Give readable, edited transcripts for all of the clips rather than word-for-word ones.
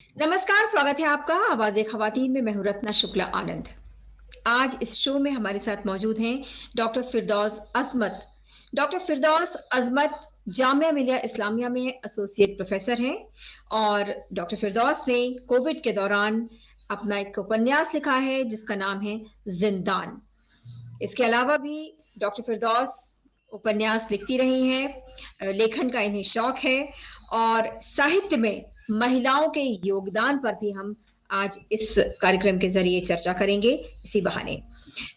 नमस्कार, स्वागत है आपका आवाज़े ख़वातीन में। मैं हूँ रत्ना शुक्ला आनंद। आज इस शो में हमारे साथ मौजूद हैं डॉक्टर फ़िरदौस अज़मत। डॉक्टर फ़िरदौस अज़मत जामिया मिलिया इस्लामिया में एसोसिएट प्रोफ़ेसर हैं और डॉक्टर फ़िरदौस ने कोविड के दौरान अपना एक उपन्यास लिखा है जिसका नाम है ज़िंदान। इसके अलावा भी डॉक्टर फ़िरदौस उपन्यास लिखती रही हैं, लेखन का इन्हें शौक है और साहित्य में महिलाओं के योगदान पर भी हम आज इस कार्यक्रम के ज़रिए चर्चा करेंगे इसी बहाने।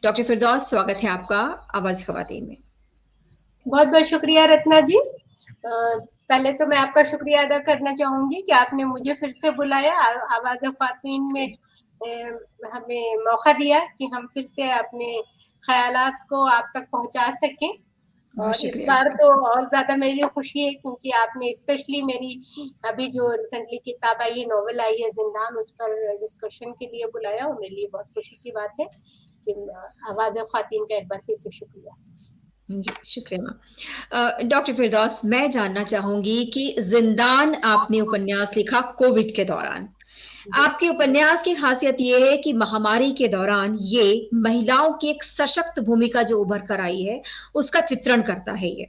डॉक्टर फ़िरदौस, स्वागत है आपका आवाज़ ख़वातीन में। बहुत बहुत शुक्रिया रत्ना जी। पहले तो मैं आपका शुक्रिया अदा करना चाहूंगी कि आपने मुझे फिर से बुलाया, आवाज़ ख़वातीन में हमें मौका दिया कि हम फिर से अपने ख़यालात को आप तक पहुंचा सकें। बहुत और इस शुक्रिया बार आपका। तो और ज़्यादा मेरे लिए खुशी है क्योंकि आपने स्पेशली मेरी अभी जो रिसेंटली किताब आई है, नॉवेल आई है ज़िंदान, उस पर डिस्कशन के लिए बुलाया और मेरे लिए बहुत खुशी की बात है कि आवाज़ ख़वातीन का एक बार फिर से शुक्रिया। जी, शुक्रिया मैम। डॉक्टर फ़िरदौस, मैं जानना चाहूँगी कि ज़िंदान आपने उपन्यास लिखा कोविड के दौरान। आपके उपन्यास की खासियत ये है कि महामारी के दौरान ये महिलाओं की एक सशक्त भूमिका जो उभर कर आई है, उसका चित्रण करता है ये।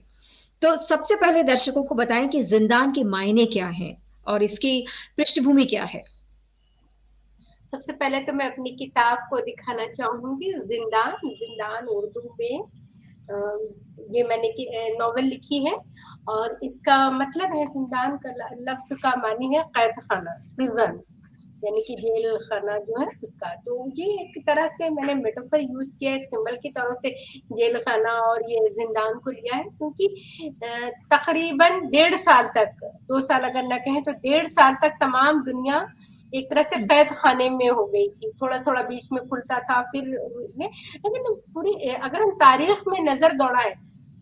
तो सबसे पहले दर्शकों को बताएं कि ज़िंदान के मायने क्या हैं और इसकी पृष्ठभूमि क्या है? सबसे पहले तो मैं अपनी किताब को दिखाना चाहूंगी, जिंदान। जिंदान उर्दू में ये मैंने नॉवेल लिखी है और इसका मतलब है, जिंदान का लफ्ज का मानी है कैद खाना, प्रिजन, यानी कि जेल खाना जो है उसका। तो ये एक तरह से मैंने मेटाफर यूज किया, एक सिंबल की तरह से जेल खाना और ये जिंदान को लिया है, क्योंकि तकरीबन 1.5 साल तक, 2 साल अगर ना कहें तो 1.5 साल तक तमाम दुनिया एक तरह से कैद खाने में हो गई थी। थोड़ा थोड़ा बीच में खुलता था फिर ये, लेकिन पूरी अगर हम तारीख में नजर दौड़ाएं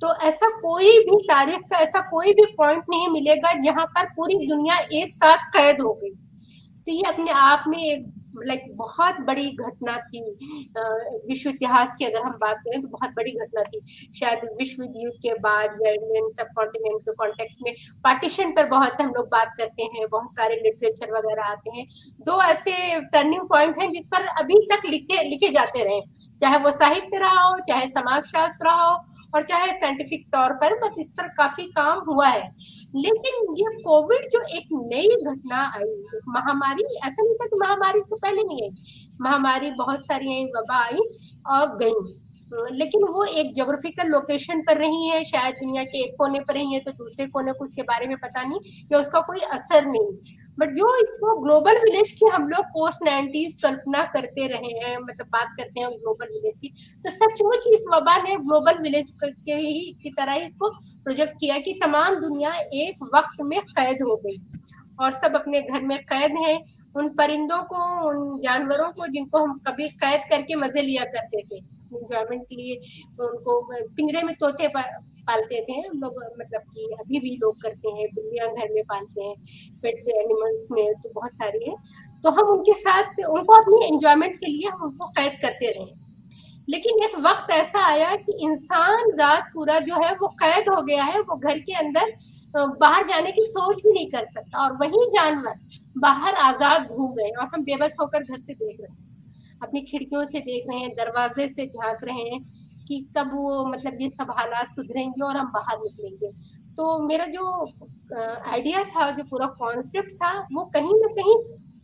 तो ऐसा कोई भी तारीख का ऐसा कोई भी पॉइंट नहीं मिलेगा जहां पर पूरी दुनिया एक साथ कैद हो गई। तो ये अपने आप में एक बहुत बड़ी घटना थी। विश्व इतिहास की अगर हम बात करें तो बहुत बड़ी घटना थी। शायद विश्व युद्ध के बाद या इंडियन सब कॉन्टिनेंट के कॉन्टेक्स्ट में पार्टीशन पर बहुत हम लोग बात करते हैं, बहुत सारे लिटरेचर वगैरह आते हैं। 2 ऐसे टर्निंग पॉइंट हैं जिस पर अभी तक लिखे लिखे जाते रहे, चाहे वो साहित्य रहा हो, चाहे समाज शास्त्र रहा हो और चाहे साइंटिफिक तौर पर, बस इस पर काफी काम हुआ है। लेकिन ये कोविड जो एक नई घटना आई, एक महामारी, ऐसा नहीं था कि महामारी से पहले नहीं आई, महामारी बहुत सारी आई, वबा आई और गई, लेकिन वो एक ज्योग्राफिकल लोकेशन पर रही है, शायद दुनिया के एक कोने पर रही है तो दूसरे कोने को उसके बारे में पता नहीं या उसका कोई असर नहीं। बट जो इसको ग्लोबल विलेज की हम लोग पोस्ट 90s कल्पना करते रहे हैं, मतलब बात करते हैं ग्लोबल विलेज की, तो सचमुच इस वबा ने ग्लोबल विलेज के ही की तरह ही इसको प्रोजेक्ट किया कि तमाम दुनिया एक वक्त में कैद हो गई और सब अपने घर में कैद हैं। उन परिंदों को, उन जानवरों को जिनको हम कभी कैद करके मजे लिया करते थे इंजॉयमेंट के लिए, उनको पिंजरे में तोते पालते थे हम लोग, मतलब कि अभी भी लोग करते हैं, बिल्लियां घर में पालते हैं, पेट एनिमल्स में तो बहुत सारी है। तो हम उनके साथ उनको अपनी एंजॉयमेंट के लिए हम उनको कैद करते रहे। लेकिन एक वक्त ऐसा आया कि इंसान जात पूरा जो है वो कैद हो गया है, वो घर के अंदर बाहर जाने की सोच भी नहीं कर सकता, और वही जानवर बाहर आजाद घूम रहे हैं और हम बेबस होकर घर से देख रहे हैं, अपनी खिड़कियों से देख रहे हैं, दरवाजे से झांक रहे हैं कि कब वो, मतलब ये सब हालात सुधरेंगे और हम बाहर निकलेंगे। तो मेरा जो आइडिया था, जो पूरा कॉन्सेप्ट था, वो कहीं ना कहीं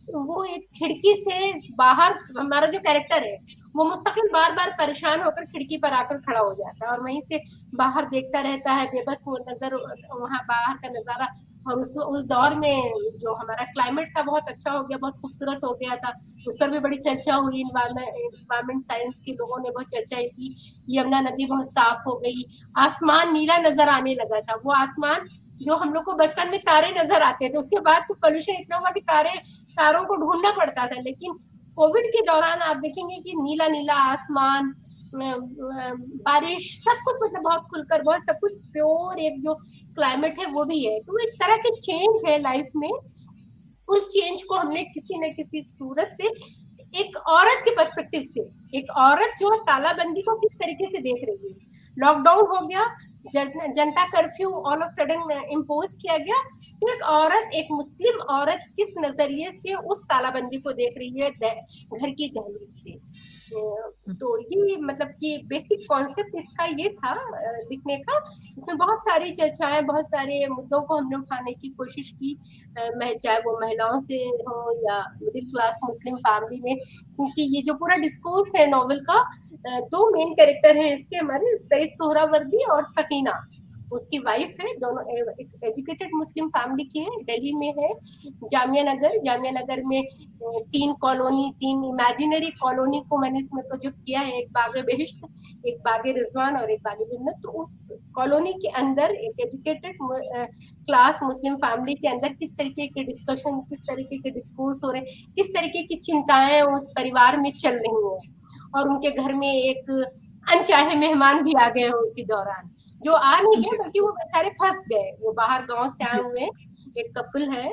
वो एक खिड़की से बाहर, हमारा जो कैरेक्टर है वो मुस्तकिल बार बार परेशान होकर खिड़की पर आकर खड़ा हो जाता है और वहीं से बाहर देखता रहता है, बेबस वो नजर, वहां बाहर का नजारा। और उस दौर में जो हमारा क्लाइमेट था बहुत अच्छा हो गया, बहुत खूबसूरत हो गया था, उस पर भी बड़ी चर्चा हुई, इन्वायरमेंट साइंस के लोगों ने बहुत चर्चा की, यमुना नदी बहुत साफ हो गई, आसमान नीला नजर आने लगा था, वो आसमान जो हम लोग को बचपन में तारे नजर आते थे। उसके बाद तो पोल्यूशन इतना हुआ कि तारों को ढूंढना पड़ता था, लेकिन कोविड के दौरान आप देखेंगे कि नीला नीला आसमान, बारिश, सब कुछ, मतलब बहुत खुलकर, बहुत सब कुछ प्योर, एक जो क्लाइमेट है वो भी है। तो एक तरह के चेंज है लाइफ में, उस चेंज को हमने किसी न किसी सूरत से एक औरत के पर्सपेक्टिव से, एक औरत जो तालाबंदी को किस तरीके से देख रही है। लॉकडाउन हो गया, जनता curfew all of sudden impose किया गया, तो एक औरत, एक मुस्लिम औरत किस नजरिए से उस तालाबंदी को देख रही है घर की दहलीज से। तो ये मतलब कि बेसिक कॉन्सेप्ट इसका ये था लिखने का। इसमें बहुत सारी चर्चाएं, बहुत सारे मुद्दों को हमने उठाने की कोशिश की, चाहे वो महिलाओं से हो या मिडिल क्लास मुस्लिम फैमिली में, क्योंकि ये जो पूरा डिस्कोर्स है नॉवेल का, दो मेन कैरेक्टर हैं इसके हमारे, सईद सोहरावर्दी और सकीना, उसकी वाइफ है। दोनों एक एजुकेटेड मुस्लिम फैमिली की है, दिल्ली में है, जामिया नगर में तीन कॉलोनी, तीन इमेजिनरी कॉलोनी को मैंने इसमें प्रोजेक्ट किया है, एक बागे बेहिश्त, एक बागे रिजवान और एक बागे जन्नत। तो उस कॉलोनी के अंदर एक एजुकेटेड क्लास मुस्लिम फैमिली के अंदर किस तरीके के डिस्कशन, किस तरीके के डिस्कोर्स हो रहे, किस तरीके की चिंताएं उस परिवार में चल रही हैं। और उनके घर में एक अनचाहे मेहमान भी आ गए हैं उसी दौरान, जो आ नहीं गए बल्कि वो बेचारे फंस गए, वो बाहर गांव से आए हुए, एक कपल है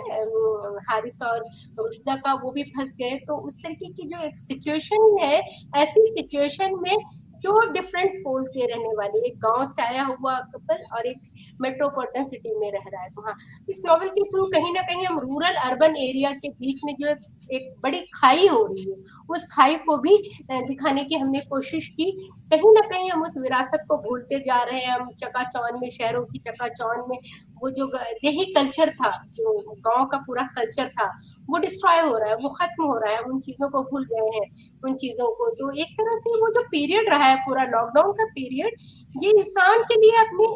हारिस और रुशदा का, वो भी फंस गए। तो उस तरीके की जो एक सिचुएशन है, ऐसी सिचुएशन में दो डिफरेंट पोल के रहने वाले, एक गांव से आया हुआ कपल और एक मेट्रोपॉलिटन सिटी में रह रहा है। वहाँ इस नॉवल के थ्रू कहीं ना कहीं हम रूरल अर्बन एरिया के बीच में जो एक बड़ी खाई हो रही है, उस खाई को भी दिखाने की हमने कोशिश की। कहीं ना कहीं हम उस विरासत को भूलते जा रहे हैं, हम चकाचौंध में, शहरों की चकाचौंध में वो जो देही कल्चर था, जो गांव का पूरा कल्चर था, वो डिस्ट्रॉय हो रहा है, वो खत्म हो रहा है, उन चीजों को भूल गए हैं, उन चीजों को। तो एक तरह से वो जो पीरियड रहा है, पूरा लॉकडाउन का पीरियड, ये इंसान के लिए अपने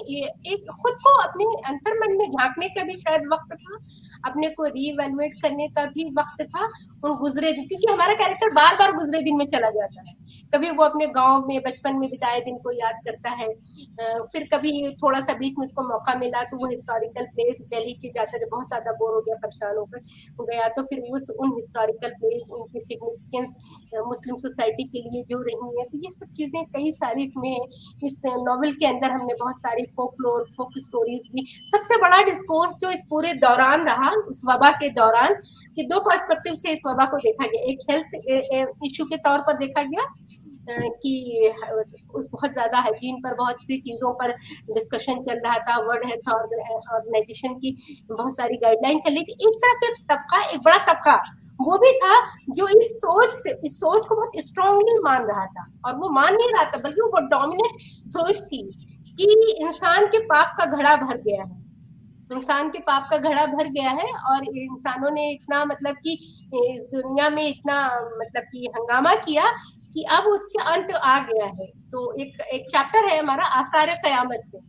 एक खुद को अपने अंतर्मन में झांकने का भी शायद वक्त था, अपने को रीइवैल्यूएट करने का भी वक्त था। उन गुजरे दिन, क्योंकि हमारा कैरेक्टर बार बार गुजरे दिन में चला जाता है, कभी वो अपने गांव में बचपन में बिताए दिन को याद करता है, फिर कभी थोड़ा सा बीच में उसको मौका मिला तो वो हिस्टोरिकल प्लेस दिल्ली के जाता, जब बहुत ज्यादा बोर हो गया, परेशान होकर गया, तो फिर उन हिस्टोरिकल प्लेस, उनकी सिग्निफिकेंस मुस्लिम सोसाइटी के लिए जो रही है, तो ये सब चीजें कई सारी इसमें, इस नॉवेल के अंदर हमने बहुत सारी फोकलोर, फोक स्टोरीज भी। सबसे बड़ा डिस्कोर्स जो इस पूरे दौरान रहा, इस वबा के दौरान, कि दो पर्सपेक्टिव से इस वबा को देखा गया। एक हेल्थ इशू के तौर पर देखा गया कि उस बहुत ज्यादा हाइजीन पर, बहुत सी चीजों पर डिस्कशन चल रहा था, वर्ल्ड हेल्थ ऑर्गेनाइजेशन की बहुत सारी गाइडलाइन चल रही थी। एक तरफ से तबका, एक बड़ा तबका वो भी था जो इस सोच को बहुत स्ट्रांगली मान रहा था, और वो मान नहीं रहा था बल्कि वो डोमिनेंट सोच थी कि इंसान के पाप का घड़ा भर गया है, इंसान के पाप का घड़ा भर गया है, और इंसानों ने इतना मतलब कि इस दुनिया में इतना मतलब कि हंगामा किया कि अब उसके अंत आ गया है। तो एक चैप्टर है हमारा आसार क़यामत में।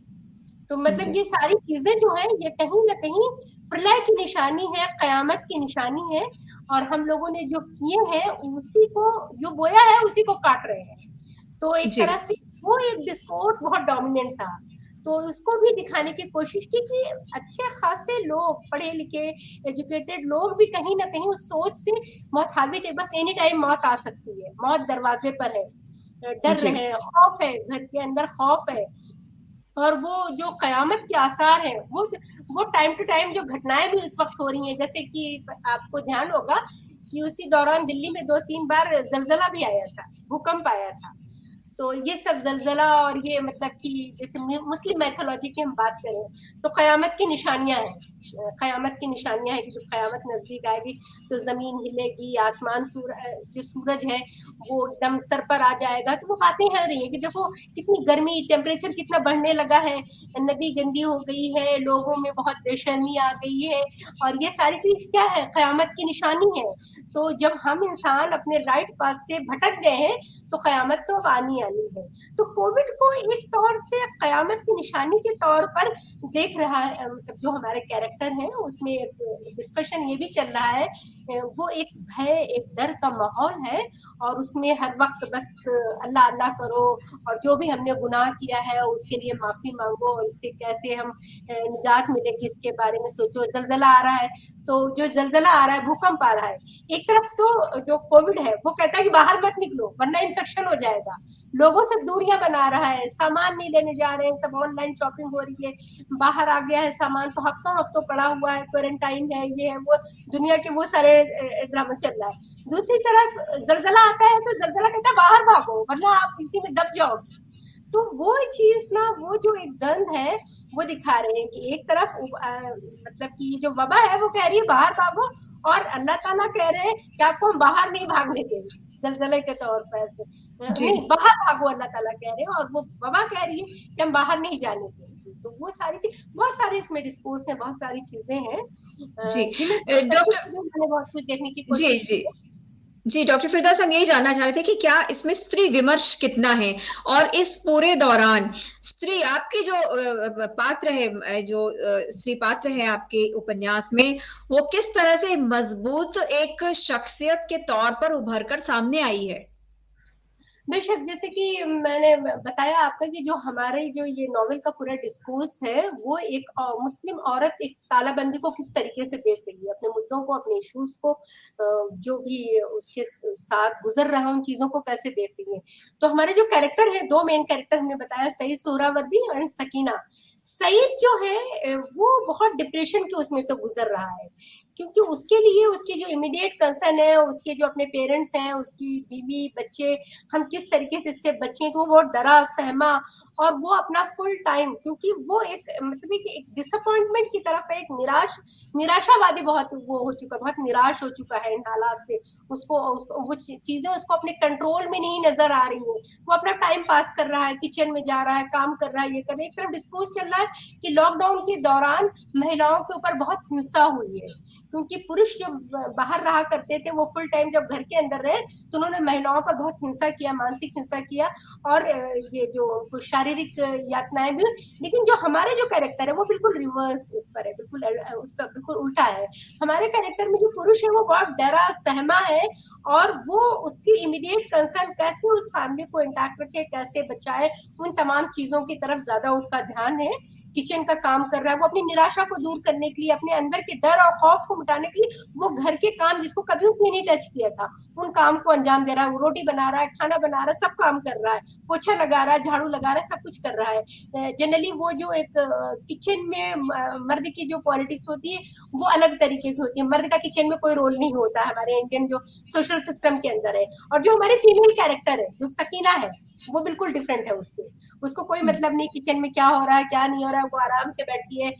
तो मतलब ये सारी चीजें जो है, ये कहीं ना कहीं प्रलय की निशानी है, कयामत की निशानी है, और हम लोगों ने जो किए हैं उसी को, जो बोया है उसी को काट रहे हैं। तो एक तरह से वो एक डिस्कोर्स बहुत डोमिनेंट था, तो उसको भी दिखाने की कोशिश की कि अच्छे खासे लोग, पढ़े लिखे एजुकेटेड लोग भी कहीं ना कहीं उस सोच से मौत हावी थे, बस एनी टाइम मौत आ सकती है, मौत दरवाजे पर है, डर रहे हैं, खौफ है, घर के अंदर खौफ है। और वो जो कयामत के आसार हैं, वो टाइम टू टाइम जो घटनाएं भी उस वक्त हो रही हैं, जैसे कि आपको ध्यान होगा कि उसी दौरान दिल्ली में 2-3 बार जलजला भी आया था, भूकंप आया था। तो ये सब जलजला और ये मतलब कि जैसे मुस्लिम मैथोलॉजी की हम बात करें तो कयामत की निशानियां हैं, कयामत की निशानियां हैं कि जब कयामत नजदीक आएगी तो जमीन हिलेगी, आसमान जो सूरज है वो एकदम सर पर आ जाएगा। तो वो बातें हो रही है कि देखो कितनी गर्मी, टेम्परेचर कितना बढ़ने लगा है, नदी गंदी हो गई है, लोगों में बहुत बेशर्मी आ गई है, और ये सारी चीज क्या है, कयामत की निशानी है। तो जब हम इंसान अपने राइट पाथ से भटक गए हैं तो कयामत तो आनी आनी है। तो कोविड को एक तौर से कयामत की निशानी के तौर पर देख रहा है, मतलब जो हमारे कैरेक्टर हैं उसमें एक डिस्कशन ये भी चल रहा है, वो एक भय, एक डर का माहौल है, और उसमें हर वक्त बस अल्लाह अल्लाह करो, और जो भी हमने गुनाह किया है उसके लिए माफी मांगो, और इससे कैसे हम निजात मिलेगी इसके बारे में सोचो। जलजला आ रहा है, तो जो जलजला आ रहा है, भूकंप आ रहा है, एक तरफ तो जो कोविड है वो कहता है कि बाहर मत निकलो वरना इन्फेक्शन हो जाएगा, लोगों से दूरियां बना रहा है, सामान नहीं लेने जा रहे हैं, सब ऑनलाइन शॉपिंग हो रही है, बाहर आ गया है सामान तो हफ्तों हफ्तों पड़ा हुआ है, क्वारंटाइन है, ये है वो, दुनिया के वो सारे ड्रामा चल रहा है। दूसरी तरफ जलजला आता है तो जलजला कहता है बाहर भागो वरना आप इसी में दब जाओगे। तो वो चीज ना, वो जो एक द्वंद है वो दिखा रहे हैं कि एक तरफ मतलब कि जो वबा है वो कह रही है बाहर भागो, और अल्लाह ताला कह रहे हैं कि आपको हम बाहर नहीं भागने देंगे जलजले के तौर पर, जी। नहीं बाहर भागो अल्लाह ताला कह रहे हैं, और वो वबा कह रही है कि हम बाहर नहीं जाने देंगे। तो वो सारी चीज, बहुत सारे इसमें डिस्कोर्स है, बहुत सारी चीजें हैं, जी। गिने चुने शब्दों डॉक्टर, में मैंने बहुत कुछ देखने की जी कोशिश जी की है। जी, डॉक्टर फिरदौस, हम यही जानना चाह रहे थे कि क्या इसमें स्त्री विमर्श कितना है, और इस पूरे दौरान स्त्री, आपके जो पात्र है, जो स्त्री पात्र है आपके उपन्यास में, वो किस तरह से मजबूत एक शख्सियत के तौर पर उभर कर सामने आई है। बेशक, जैसे कि मैंने बताया आपका कि जो हमारे जो ये नॉवेल का पूरा डिस्कोर्स है वो एक मुस्लिम औरत एक तालाबंदी को किस तरीके से देख रही है, अपने मुद्दों को, अपने इश्यूज को, जो भी उसके साथ गुजर रहा है उन चीजों को कैसे देख रही है। तो हमारे जो कैरेक्टर है, दो मेन कैरेक्टर हमने बताया, सईद सोहरावर्दी एंड सकीना। सईद जो है वो बहुत डिप्रेशन के उसमें से गुजर रहा है, क्योंकि उसके लिए उसके जो इमीडिएट कंसर्न है, उसके जो अपने पेरेंट्स हैं, उसकी बीवी बच्चे, हम किस तरीके से इससे बचे, तो वो बहुत डरा सहमा, और वो अपना फुल टाइम, क्योंकि वो एक मतलब एक डिसअपॉइंटमेंट की तरफ है, एक निराशावादी बहुत वो हो चुका, बहुत निराश हो चुका है इन हालात से। उसको वो चीजें उसको अपने कंट्रोल में नहीं नजर आ रही है। वो अपना टाइम पास कर रहा है, किचन में जा रहा है, काम कर रहा है, ये कर रहा है। एक तरफ डिस्कोर्स चल रहा है कि लॉकडाउन के दौरान महिलाओं के ऊपर बहुत हिंसा हुई है, क्योंकि पुरुष जब बाहर रहा करते थे, वो फुल टाइम जब घर के अंदर रहे तो उन्होंने महिलाओं पर बहुत हिंसा किया, मानसिक हिंसा किया, और ये जो शारीरिक यातनाएं भी। लेकिन जो हमारे जो कैरेक्टर है वो बिल्कुल रिवर्स उस पर है, बिल्कुल उसका बिल्कुल उल्टा है। हमारे कैरेक्टर में जो पुरुष है वो बहुत डरा सहमा है, और वो उसकी इमीडिएट कंसर्न कैसे उस फैमिली को इंटैक्ट रखे, कैसे बचाए, उन तमाम चीजों की तरफ ज्यादा उसका ध्यान है। किचन का काम कर रहा है, वो अपनी निराशा को दूर करने के लिए, अपने अंदर के डर और खौफ को मिटाने के लिए वो घर के काम जिसको कभी उसने नहीं टच किया था उन काम को अंजाम दे रहा है। वो रोटी बना रहा है, खाना बना रहा है, सब काम कर रहा है, पोछा लगा रहा है, झाड़ू लगा रहा है, सब कुछ कर रहा है। जनरली वो जो एक किचन में मर्द की जो पॉलिटिक्स होती है वो अलग तरीके की होती है। मर्द का किचन में कोई रोल नहीं होता है हमारे इंडियन जो सोशल सिस्टम के अंदर है। और जो हमारी फीमेल कैरेक्टर है जो सकीना है वो बिल्कुल डिफरेंट है उससे। उसको कोई मतलब नहीं किचन में क्या हो रहा है क्या नहीं हो रहा है, वो आराम से बैठी है,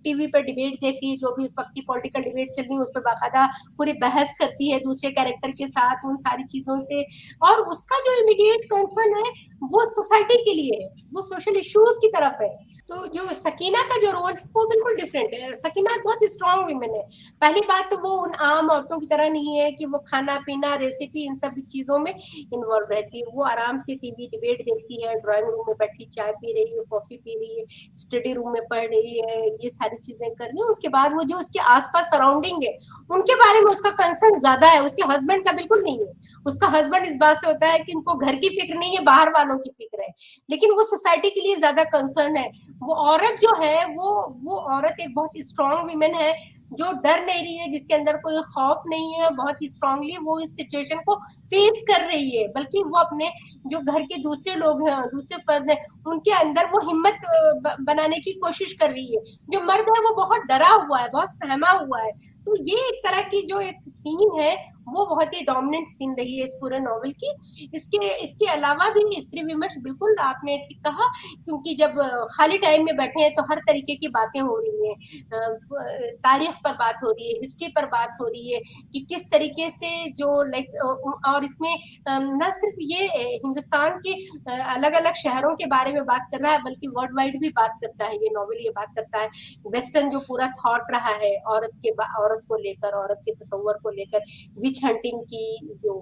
टीवी पर डिबेट देख रही है, जो भी उस वक्त की पॉलिटिकल डिबेट चल रही है उस पर बाकायदा पूरी बहस करती है दूसरे कैरेक्टर के साथ उन सारी चीजों से। और उसका जो इमीडिएट कंसर्न है वो सोसाइटी के लिए है, वो सोशल इश्यूज की तरफ है। तो जो सकीना का जो रोल वो बिल्कुल डिफरेंट है। सकीना बहुत स्ट्रॉन्ग वुमेन है। पहली बात तो वो उन आम औरतों की तरह नहीं है कि वो खाना पीना रेसिपी इन सब चीजों में इन्वॉल्व रहती है। वो आराम से टीवी डिबेट देखती है, ड्राइंग रूम में बैठी चाय पी रही है, कॉफी पी रही है, स्टडी रूम में पढ़ रही है, ये सारी चीजें कर रही है। उसके बाद वो जो उसके आसपास सराउंडिंग है उनके बारे में उसका कंसर्न ज्यादा है, उसके हस्बैंड का बिल्कुल नहीं है। उसका हस्बैंड इस बात से होता है कि इनको घर की फिक्र नहीं है, बाहर वालों की फिक्र है, लेकिन वो सोसाइटी के लिए ज्यादा कंसर्न है। वो औरत जो है वो औरत एक बहुत स्ट्रॉन्ग वीमेन है, जो डर नहीं रही है, जिसके अंदर कोई खौफ नहीं है, बहुत स्ट्रांगली वो इस सिचुएशन को फेस कर रही है। बल्कि वो अपने जो घर के दूसरे लोग हैं, दूसरे फर्द हैं, उनके अंदर वो हिम्मत बनाने की कोशिश कर रही है। जो मर्द है वो बहुत डरा हुआ है, बहुत सहमा हुआ है। तो ये एक तरह की जो एक सीन है वो बहुत ही डोमिनेंट सीन रही है इस पूरे नॉवल की। इसके इसके अलावा भी स्त्री विमर्श, बिल्कुल आपने ठीक कहा, क्योंकि जब खाली टाइम में बैठे हैं तो हर तरीके की बातें हो रही हैं। तारीख पर बात हो रही है, हिस्ट्री पर बात हो रही है कि किस तरीके से जो लाइक, और इसमें न सिर्फ ये हिंदुस्तान के अलग अलग शहरों के बारे में बात कर रहा है, बल्कि वर्ल्ड वाइड भी बात करता है ये नॉवल। ये बात करता है वेस्टर्न जो पूरा थॉट रहा है औरत को लेकर, औरत के तस्वर को लेकर, विच हंटिंग की जो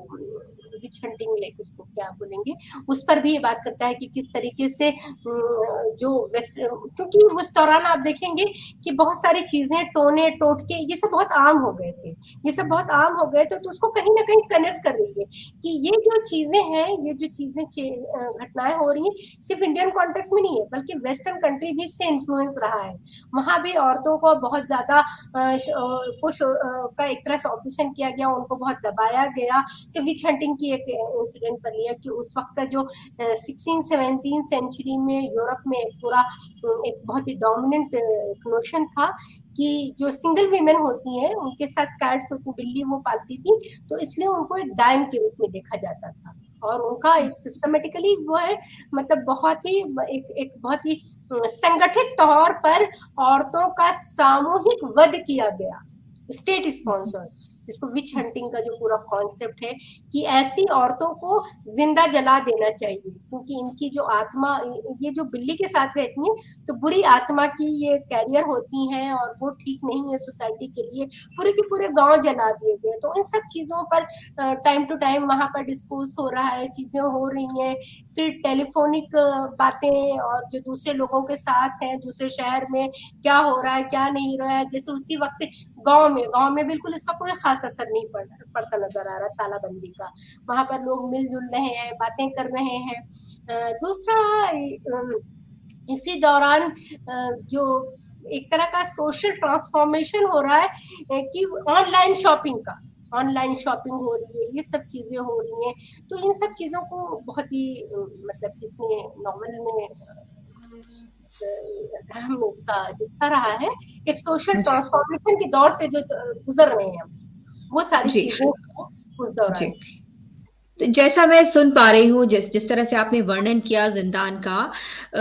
विच हंटिंग लाइक उसको क्या बोलेंगे, उस पर भी ये बात करता है कि किस तरीके से जो वेस्ट, क्योंकि उस दौरान आप देखेंगे कि बहुत सारी चीजें टोने टोटके ये सब बहुत आम हो गए थे, ये सब बहुत आम हो गए थे। तो उसको कहीं ना कहीं कनेक्ट कर रही है कि ये जो चीजें हैं, ये जो चीजें घटनाएं हो रही हैं सिर्फ इंडियन कॉन्टेक्स्ट में नहीं है, बल्कि वेस्टर्न कंट्री भी इससे इन्फ्लुएंस रहा है। वहां भी औरतों को बहुत ज्यादा पुश का एक तरह से ऑपरेशन किया गया, उनको बहुत दबाया गया, सिर्फ विच हंटिंग की ही एक इंसिडेंट कर लिया कि उस वक्त का जो 16-17 सेंचुरी में यूरोप में पूरा एक बहुत ही डोमिनेंट नोशन था कि जो सिंगल वीमेन होती हैं उनके साथ कैट्स होती, बिल्ली वो पालती थी, तो इसलिए उनको एक डायन के रूप में देखा जाता था। और उनका एक सिस्टमेटिकली वो है, मतलब बहुत ही एक बहुत ही संगठित तौर पर औरतों का सामूहिक वध किया गया, स्टेट स्पॉन्सर्ड, जिसको विच हंटिंग का जो पूरा कॉन्सेप्ट है कि ऐसी औरतों को जिंदा जला देना चाहिए, क्योंकि इनकी जो आत्मा, ये जो बिल्ली के साथ रहती हैं तो बुरी आत्मा की ये कैरियर होती हैं और वो ठीक नहीं है सोसाइटी के लिए, पूरे के पूरे गांव जला दिए गए। तो इन सब चीजों पर टाइम टू टाइम वहां पर डिस्कोर्स हो रहा है, चीजें हो रही हैं। फिर टेलीफोनिक बातें, और जो दूसरे लोगों के साथ हैं दूसरे शहर में क्या हो रहा है क्या नहीं हो रहा है, जैसे उसी वक्त गांव में बिल्कुल इसका कोई खास असर नहीं पड़ता नजर आ रहा तालाबंदी का। वहां पर लोग मिलजुल रहे हैं, बातें कर रहे हैं। दूसरा, इसी दौरान जो एक तरह का सोशल ट्रांसफॉर्मेशन हो रहा है कि ऑनलाइन शॉपिंग हो रही है, ये सब चीजें हो रही हैं। तो इन सब चीजों को बहुत ही मतलब इसमें नॉवल में अहम इसका हिस्सा रहा है। एक सोशल जी ट्रांसफॉर्मेशन के दौर से जो गुजर रहे हैं हम, वो सारी जी चीजें उस जी। दौरान। तो जैसा मैं सुन पा रही हूँ, जिस जिस तरह से आपने वर्णन किया जिंदान का,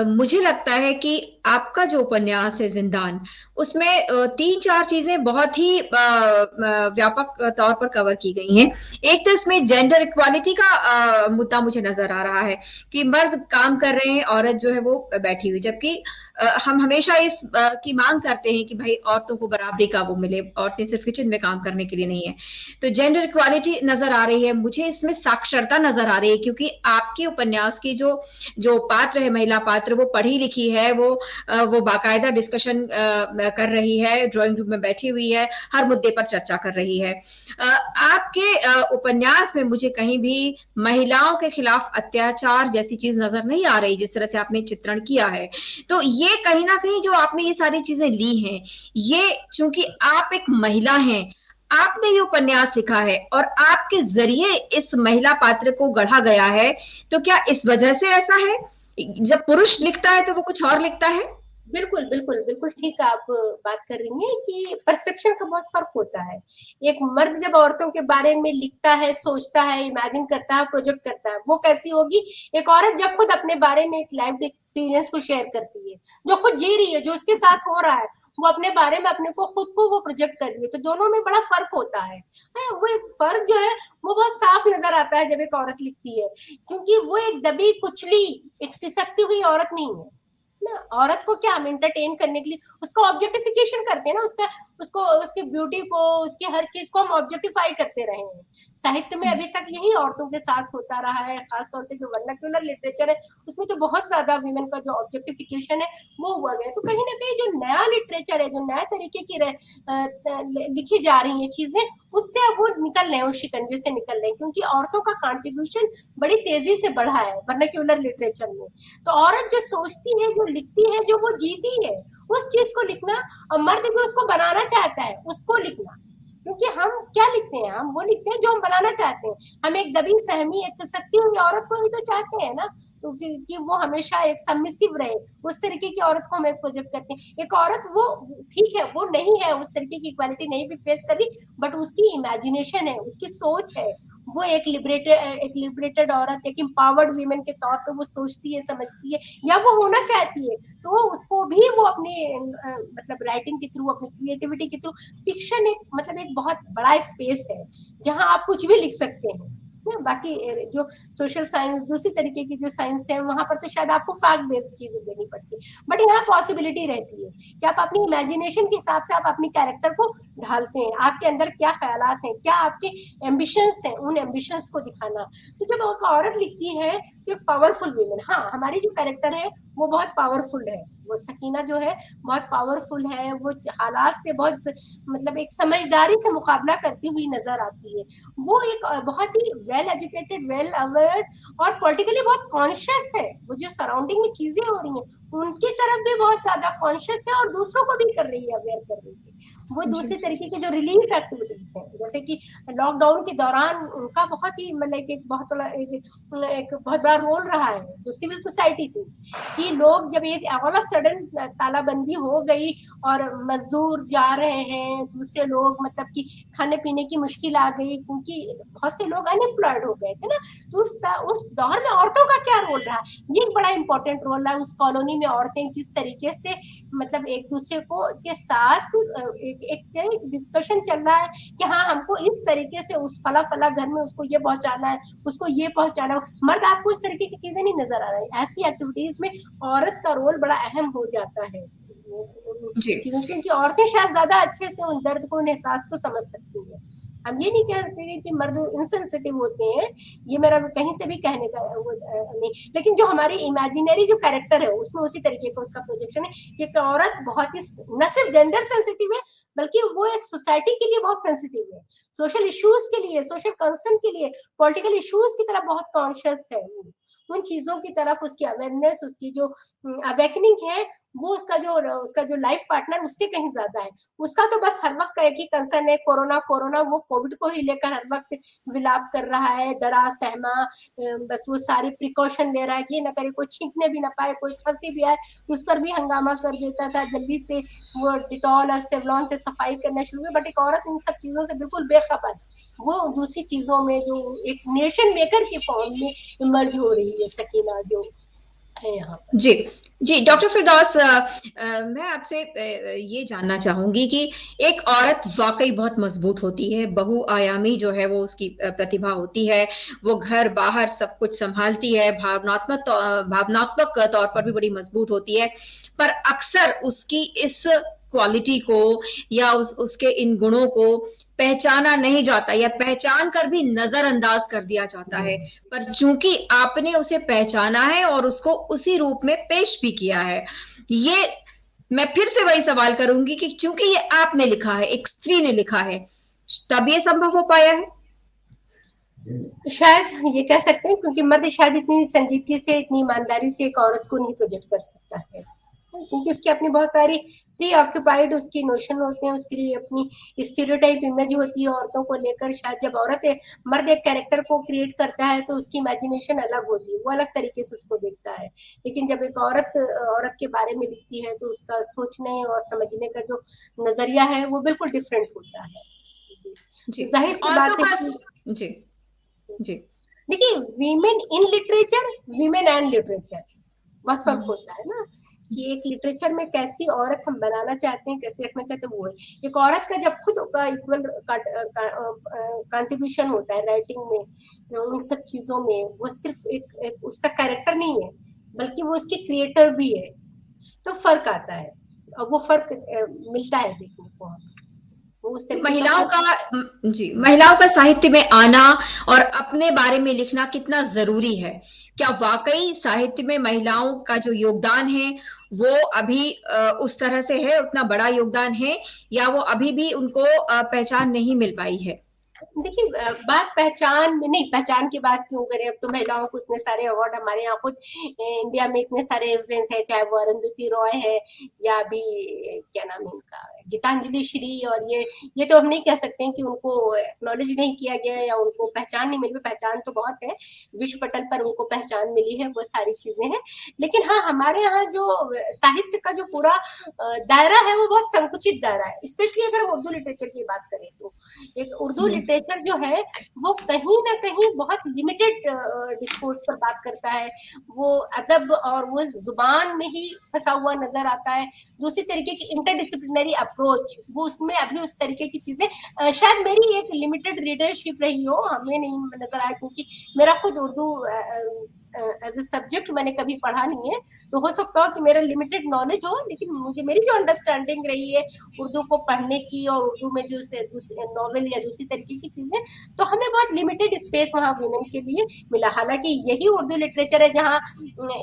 मुझे लगता है कि आपका जो उपन्यास है जिंदान, उसमें तीन चार चीजें बहुत ही व्यापक तौर पर कवर की गई हैं। एक तो इसमें जेंडर इक्वालिटी का मुद्दा मुझे नजर आ रहा है कि मर्द काम कर रहे हैं, औरत जो है वो बैठी हुई, जबकि हम हमेशा इस की मांग करते हैं कि भाई औरतों को बराबरी का वो मिले, औरतें सिर्फ किचन में काम करने के लिए नहीं है। तो जेंडर इक्वालिटी नजर आ रही है मुझे, इसमें साक्षरता नजर आ रही है, क्योंकि आपके उपन्यास की जो जो पात्र है, महिला पात्र, वो पढ़ी लिखी है, वो बाकायदा डिस्कशन कर रही है, ड्राइंग रूम में बैठी हुई है, हर मुद्दे पर चर्चा कर रही है। आपके उपन्यास में मुझे कहीं भी महिलाओं के खिलाफ अत्याचार जैसी चीज नजर नहीं आ रही, जिस तरह से आपने चित्रण किया है। तो ये कहीं ना कहीं जो आपने ये सारी चीजें ली हैं, ये चूंकि आप एक महिला हैं, आपने ये उपन्यास लिखा है और आपके जरिए इस महिला पात्र को गढ़ा गया है, तो क्या इस वजह से ऐसा है? जब पुरुष लिखता है तो वो कुछ और लिखता है। बिल्कुल बिल्कुल बिल्कुल ठीक आप बात कर रही हैं कि परसेप्शन का बहुत फर्क होता है। एक मर्द जब औरतों के बारे में लिखता है, सोचता है, इमेजिन करता है, प्रोजेक्ट करता है, वो कैसी होगी। एक औरत जब खुद अपने बारे में एक लाइफ एक्सपीरियंस को शेयर करती है, जो खुद जी रही है, जो उसके साथ हो रहा है, वो अपने बारे में अपने को खुद को वो प्रोजेक्ट कर रही है, तो दोनों में बड़ा फर्क होता है। वो एक फर्क जो है वो बहुत साफ नजर आता है जब एक औरत लिखती है, क्योंकि वो एक दबी कुचली, एक सिसकती हुई औरत नहीं है ना। औरत को क्या हम एंटरटेन करने के लिए उसका ऑब्जेक्टिफिकेशन करते हैं ना, उसका उसको उसकी ब्यूटी को, उसकी हर चीज को हम ऑब्जेक्टिफाई करते रहे हैं। साहित्य में अभी तक यही औरतों के साथ होता रहा है, खासतौर से जो वर्नाक्यूलर लिटरेचर है उसमें तो बहुत ज्यादा वीमेन का जो ऑब्जेक्टिफिकेशन है वो हुआ गया। तो कहीं ना कहीं जो नया लिटरेचर है, जो नया तरीके की लिखी जा रही है चीजें, उससे अब वो निकल रहे हैं, उस शिकंजे से निकल रहे हैं, क्योंकि औरतों का कंट्रीब्यूशन बड़ी तेजी से बढ़ा है वर्नाक्यूलर लिटरेचर में। तो औरत जो सोचती है, जो लिखती है, जो वो जीती है, उस चीज को लिखना, और मर्द जो उसको बनाना चाहता है उसको लिखना। क्योंकि हम क्या लिखते हैं, हम वो लिखते हैं जो हम बनाना चाहते हैं। हम एक दबी सहमी, एक सशक्ति हुई औरत को भी तो चाहते हैं ना, तो कि वो हमेशा एक सबमिसिव रहे, उस तरीके की औरत को हम एक प्रोजेक्ट करते हैं। एक औरत वो ठीक है, वो नहीं है, उस तरीके की क्वालिटी नहीं भी फेस करी, बट उसकी इमेजिनेशन है, उसकी सोच है, वो एक लिबरेटेड औरत, एक एम्पावर्ड वीमेन के तौर पे वो सोचती है, समझती है, या वो होना चाहती है। तो उसको भी वो अपनी मतलब राइटिंग के थ्रू, अपनी क्रिएटिविटी के थ्रू, फिक्शन एक मतलब एक बहुत बड़ा स्पेस है जहां आप कुछ भी लिख सकते हैं। बाकी जो सोशल साइंस, दूसरी तरीके की जो साइंस है, वहां पर तो शायद आपको फैक्ट बेस्ड चीजें देनी पड़ती है, बट यहाँ पॉसिबिलिटी रहती है कि आप अपनी इमेजिनेशन के हिसाब से आप अपनी कैरेक्टर को ढालते हैं, आपके अंदर क्या ख्यालात हैं, क्या आपके एम्बिशंस हैं, उन एम्बिशंस को दिखाना। तो जब एक औरत लिखती है तो एक पावरफुल वीमेन, हाँ हमारी जो कैरेक्टर है वो बहुत पावरफुल है, वो सकीना जो है बहुत पावरफुल है, वो हालात से बहुत मतलब एक समझदारी से मुकाबला करती हुई नजर आती है। वो एक बहुत ही वेल एजुकेटेड, वेल अवेयर और पॉलिटिकली बहुत कॉन्शियस है। वो जो सराउंडिंग में चीजें हो रही हैं उनकी तरफ भी बहुत ज्यादा कॉन्शियस है और दूसरों को भी कर रही है, अवेयर कर रही है। वो दूसरी तरीके की जो रिलीफ एक्टिविटीज हैं, जैसे कि लॉकडाउन के दौरान उनका बहुत ही मतलब एक बहुत बड़ा एक बहुत बड़ा रोल रहा है, जो सिविल सोसाइटी थी, कि लोग जब ये ऑल ऑफ सडन तालाबंदी हो गई और मजदूर जा रहे हैं, दूसरे लोग मतलब कि खाने पीने की मुश्किल आ गई क्योंकि बहुत से लोग अनएम्प्लॉयड हो गए थे ना, तो उस दौर में औरतों का क्या रोल रहा, ये एक बड़ा इंपॉर्टेंट रोल है। उस कॉलोनी में औरतें किस तरीके से मतलब एक दूसरे को के साथ एक डिस्कशन चल रहा है कि हाँ हमको इस तरीके से उस फला फला घर में उसको ये पहुंचाना है, उसको ये पहुंचाना है। मर्द आपको इस तरीके की चीजें नहीं नजर आ रही। ऐसी एक्टिविटीज में औरत का रोल बड़ा अहम हो जाता है चीजों, क्योंकि औरतें शायद ज्यादा अच्छे से उन दर्द को, उन एहसास को समझ सकती है। हम ये नहीं कह सकते कि मर्द इनसेंसिटिव होते हैं, ये मेरा कहीं से भी कहने का वो नहीं, लेकिन जो हमारी इमेजिनरी जो कैरेक्टर है उसमें उसी तरीके का उसका प्रोजेक्शन है कि एक औरत बहुत ही न सिर्फ जेंडर सेंसिटिव है बल्कि वो एक सोसाइटी के लिए बहुत सेंसिटिव है, सोशल इश्यूज के लिए, सोशल कंसर्न के लिए, पॉलिटिकल इश्यूज की तरफ बहुत कॉन्शियस है। उन चीजों की तरफ उसकी अवेयरनेस, उसकी जो अवेकनिंग है, वो उसका जो लाइफ पार्टनर उससे कहीं ज्यादा है। उसका तो बस हर वक्त एक ही कंसर्न है, कोरोना कोरोना, वो कोविड को ही लेकर हर वक्त विलाप कर रहा है, डरा सहमा, बस वो सारी प्रिकॉशन ले रहा है कि ये ना करे, कोई छींकने भी ना पाए, कोई खांसी भी आए तो उस पर भी हंगामा कर देता था, जल्दी से वो डिटॉल और सेवलॉन से सफाई करना शुरू हुई। बट एक औरत इन सब चीजों से बिल्कुल बेखबर, वो दूसरी चीजों में जो एक नेशन मेकर के फॉर्म में इमर्ज हो रही है सकीना जो है यहाँ पर। जी जी डॉक्टर फिरदौस, मैं आपसे ये जानना चाहूंगी कि एक औरत वाकई बहुत मजबूत होती है, बहुआयामी जो है वो उसकी प्रतिभा होती है, वो घर बाहर सब कुछ संभालती है, भावनात्मक तौर पर भी बड़ी मजबूत होती है, पर अक्सर उसकी इस क्वालिटी को या उसके इन गुणों को पहचाना नहीं जाता या पहचान कर भी नजरअंदाज कर दिया जाता है। पर चूंकि आपने उसे पहचाना है और उसको उसी रूप में पेश भी किया है, ये मैं फिर से वही सवाल करूंगी कि चूंकि ये आपने लिखा है, एक स्त्री ने लिखा है, तब ये संभव हो पाया है। शायद ये कह सकते हैं क्योंकि मर्द शायद इतनी संजीदगी से, इतनी ईमानदारी से एक औरत को नहीं प्रोजेक्ट कर सकता है, क्योंकि उसकी अपनी बहुत सारी प्री ऑक्यूपाइड उसकी नोशन होते हैं, उसके लिए अपनी स्टीरियोटाइप इमेज होती है औरतों को लेकर। शायद जब मर्द एक कैरेक्टर को क्रिएट करता है तो उसकी इमेजिनेशन अलग होती है, वो अलग तरीके से उसको देखता है। लेकिन जब एक औरत के बारे में लिखती है तो उसका सोचने और समझने का जो नजरिया है वो बिल्कुल डिफरेंट होता है। जाहिर सी बात है। जी जी देखिए, women in literature, women and literature बहुत फर्क होता है ना, कि एक लिटरेचर में कैसी औरत हम बनाना चाहते हैं, कैसे रखना चाहते हैं, वो है एक औरत का जब खुद का इक्वल कंट्रीब्यूशन होता है राइटिंग में, उन सब चीजों में, वो सिर्फ एक उसका कैरेक्टर नहीं है बल्कि वो उसके क्रिएटर भी है, तो फर्क आता है और वो फर्क मिलता है देखने को हमें। महिलाओं का साहित्य में आना और अपने बारे में लिखना कितना जरूरी है? क्या वाकई साहित्य में महिलाओं का जो योगदान है वो अभी उस तरह से है, उतना बड़ा योगदान है, या वो अभी भी उनको पहचान नहीं मिल पाई है? देखिए, बात पहचान में नहीं, पहचान की बात क्यों करें, अब तो महिलाओं को इतने सारे अवार्ड, हमारे यहाँ खुद इंडिया में इतने सारे रेफरेंस है, चाहे वो अरुंधति रॉय है या अभी क्या नाम है उनका, गीतांजलि श्री, और ये तो हम नहीं कह सकते हैं कि उनको एक्नॉलेज नहीं किया गया या उनको पहचान नहीं मिली। पहचान तो बहुत है, विश्व पटल पर उनको पहचान मिली है, वो सारी चीजें हैं। लेकिन हाँ, हमारे यहाँ जो साहित्य का जो पूरा दायरा है वो बहुत संकुचित दायरा है, स्पेशली अगर हम उर्दू लिटरेचर की बात करें तो एक उर्दू लिटरेचर जो है वो कहीं ना कहीं बहुत लिमिटेड डिस्कोर्स पर बात करता है, वो अदब और वो जुबान में ही फंसा हुआ नजर आता है। दूसरी तरीके की इंटरडिसिप्लिनरी अप्रोच, वो उसमें अभी उस तरीके की चीजें, शायद मेरी एक लिमिटेड रीडरशिप रही हो, हमें नहीं नजर आया, क्योंकि मेरा खुद उर्दू एज ए सब्जेक्ट मैंने कभी पढ़ा नहीं है, तो हो सकता हो कि मेरा लिमिटेड नॉलेज हो, लेकिन मुझे मेरी जो अंडरस्टैंडिंग रही है उर्दू को पढ़ने की और उर्दू में जो नॉवेल या दूसरी तरीके की चीजें, तो हमें बहुत लिमिटेड स्पेस वहाँ वुमेन के लिए मिला। हालांकि यही उर्दू लिटरेचर है जहाँ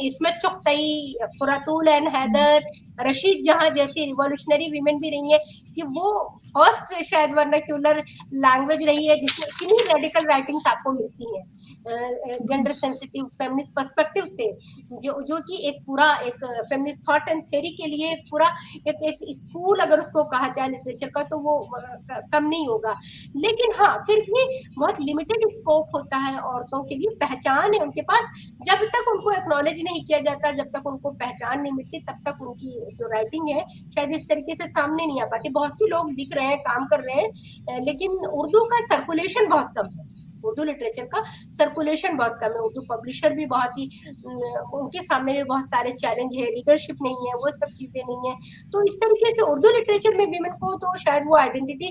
इस्मत चुगतई, फुरातुल एंड हैदर, रशीद जहाँ जैसी रिवॉल्यूशनरी वीमेन भी रही है, कि वो फर्स्ट शायद वर्नाक्यूलर लैंग्वेज रही है जिसमें इतनी रेडिकल राइटिंग्स आपको मिलती हैं जेंडर सेंसिटिव फेमिनिस्ट पर्सपेक्टिव से, जो कि एक पूरा एक फेमिनिस्ट थॉट एंड थ्योरी के लिए पूरा एक स्कूल अगर उसको कहा जाए लिटरेचर का, तो वो कम नहीं होगा। लेकिन हाँ, फिर भी बहुत लिमिटेड स्कोप होता है औरतों के लिए, पहचान है उनके पास, जब तक उनको एक्नॉलेज नहीं किया जाता, जब तक उनको पहचान नहीं मिलती, तब तक उनकी जो राइटिंग है शायद इस तरीके से सामने नहीं आ पाती। बहुत सी लोग दिख रहे हैं, काम कर रहे हैं, लेकिन उर्दू का सर्कुलेशन बहुत कम है, उर्दू लिटरेचर का सर्कुलेशन बहुत कम है। उर्दू पब्लिशर भी बहुत ही उनके सामने भी बहुत सारे चैलेंज है, रीडरशिप नहीं है, वो सब चीजें नहीं है। तो इस तरीके से उर्दू लिटरेचर में वीमेन को तो शायद वो आइडेंटिटी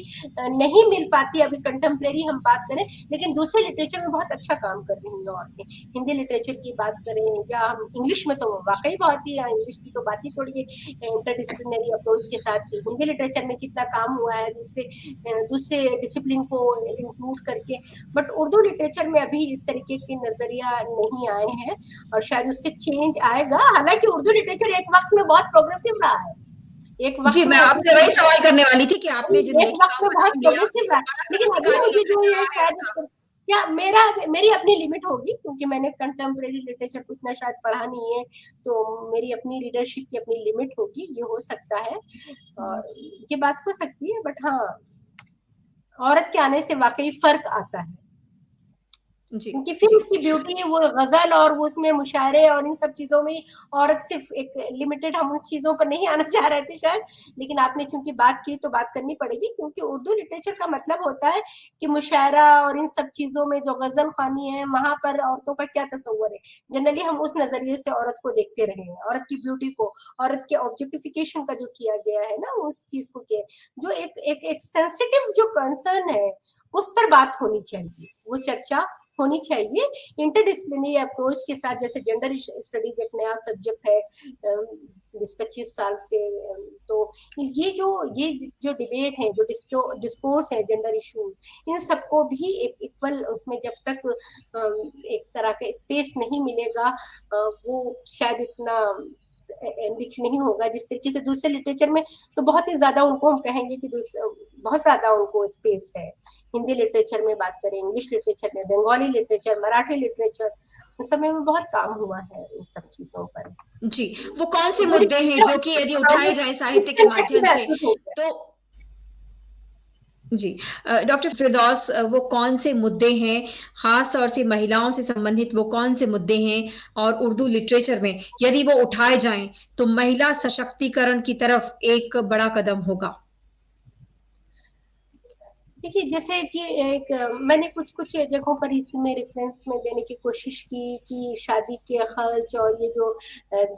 नहीं मिल पाती अभी कंटेम्प्रेरी हम बात करें, लेकिन दूसरे लिटरेचर में बहुत अच्छा काम कर रही हैं औरतें। हिंदी लिटरेचर की बात करें या हम इंग्लिश में, तो वाकई बहुत ही, इंग्लिश की तो बात ही छोड़िए, इंटरडिसिप्लिनरी अप्रोच के साथ हिंदी लिटरेचर में कितना काम हुआ है दूसरे डिसिप्लिन को इंक्लूड करके। बट उर्दू लिटरेचर में अभी इस तरीके के नजरिया नहीं आए हैं, और शायद उससे चेंज आएगा। हालांकि उर्दू लिटरेचर एक वक्त में बहुत प्रोग्रेसिव रहा है, एक जी, वक्त में मैं आपसे वही सवाल करने वाली थी कि आपने जिन एक वक्त लेखिकाओं में का बहुत नाम लिया, प्रोग्रेसिव रहा है, हमारा लेकिन अभी क्रांतिकारी मुझे जो अप्रोच ये रहा है शायद, उनका। क्या मेरी अपनी लिमिट होगी, क्योंकि मैंने कंटेम्प्रेरी लिटरेचर को इतना शायद पढ़ा नहीं है, तो मेरी अपनी रीडरशिप की अपनी लिमिट होगी, ये हो सकता है, जी, और ये बात हो सकती है। बट हाँ, औरत के आने से वाकई फर्क आता है, जी, क्योंकि फिर जी, उसकी ब्यूटी वो गजल और वो उसमें मुशायरे और इन सब चीजों में औरत सिर्फ एक लिमिटेड, हम उन चीजों पर नहीं आना चाह रहे थे शायद, लेकिन आपने चूंकि बात की तो बात करनी पड़ेगी, क्योंकि उर्दू लिटरेचर का मतलब होता है कि मुशायरा और इन सब चीजों में जो गजल खानी है, वहां पर औरतों का क्या तस्वर है। जनरली हम उस नजरिए से औरत को देखते रहे हैं, औरत की ब्यूटी को, औरत के ऑब्जेक्टिफिकेशन का जो किया गया है ना, उस चीज को किया, जो एक सेंसिटिव जो कंसर्न है, उस पर बात होनी चाहिए, वो चर्चा होनी चाहिए इंटरडिसिप्लिनरी अप्रोच के साथ। जैसे जेंडर स्टडीज एक नया सब्जेक्ट है 20-25 साल से, तो ये जो डिबेट है, जो डिस्कोर्स है जेंडर इश्यूज, इन सबको भी एक इक्वल उसमें जब तक एक तरह का स्पेस नहीं मिलेगा, वो शायद इतना एनरिच नहीं होगा जिस तरीके से दूसरे लिटरेचर में। तो बहुत ही ज्यादा उनको हम कहेंगे कि बहुत ज्यादा उनको स्पेस है। हिंदी लिटरेचर में बात करें, इंग्लिश लिटरेचर में, बंगाली लिटरेचर, मराठी लिटरेचर, उस समय में बहुत काम हुआ है इन सब चीजों पर। जी। वो कौन से जो मुद्दे हैं जो कि यदि उठाए जाए साहित्य के माध्यम से, महसूस हो गया। तो जी, डॉक्टर फिरदौस, वो कौन से मुद्दे हैं, खास तौर से महिलाओं से संबंधित वो कौन से मुद्दे हैं, और उर्दू लिटरेचर में यदि वो उठाए जाएं तो महिला सशक्तिकरण की तरफ एक बड़ा कदम होगा? देखिए, जैसे कि एक मैंने कुछ कुछ जगहों पर इसमें रेफरेंस में देने की कोशिश की कि शादी के खर्च और ये जो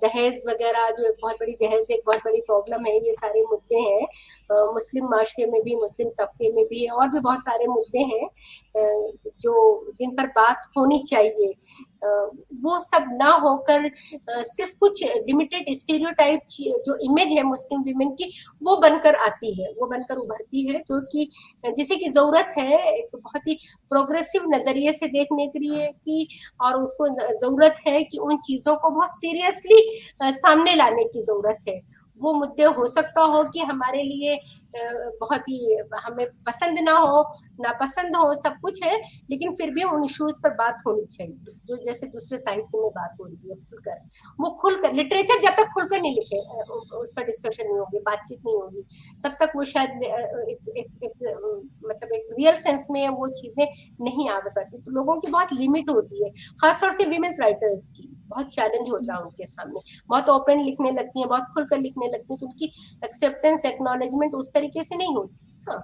दहेज वगैरह, जो एक बहुत बड़ी जहेज एक बहुत बड़ी प्रॉब्लम है, ये सारे मुद्दे हैं मुस्लिम माशरे में भी, मुस्लिम तबके में भी, और भी बहुत सारे मुद्दे हैं जो जिन पर बात होनी चाहिए। वो सब ना होकर सिर्फ कुछ लिमिटेड स्टीरियोटाइप जो इमेज है मुस्लिम विमेन की, वो बनकर आती है, वो बनकर उभरती है, जो कि जिसे की जरूरत है एक बहुत ही प्रोग्रेसिव नजरिए से देखने के लिए की, और उसको जरूरत है कि उन चीजों को बहुत सीरियसली सामने लाने की जरूरत है। वो मुद्दे हो सकता हो कि हमारे लिए बहुत ही हमें पसंद ना हो, नापसंद हो, सब कुछ है, लेकिन फिर भी उन इश्यूज पर बात होनी चाहिए, जो जैसे दूसरे साहित्य में बात हो रही है खुलकर। वो खुलकर लिटरेचर जब तक खुलकर नहीं लिखे, उस पर डिस्कशन नहीं होगी, बातचीत नहीं होगी, तब तक वो शायद मतलब एक रियल सेंस में वो चीजें नहीं आ सकती। तो लोगों की बहुत लिमिट होती है, खासतौर से वीमेन्स राइटर्स की बहुत चैलेंज होता है उनके सामने। बहुत ओपन लिखने लगती है, बहुत खुलकर लिखने लगती है, तो उनकी एक्सेप्टेंस, एक्नॉलेजमेंट उस तरीके से नहीं होती। हाँ,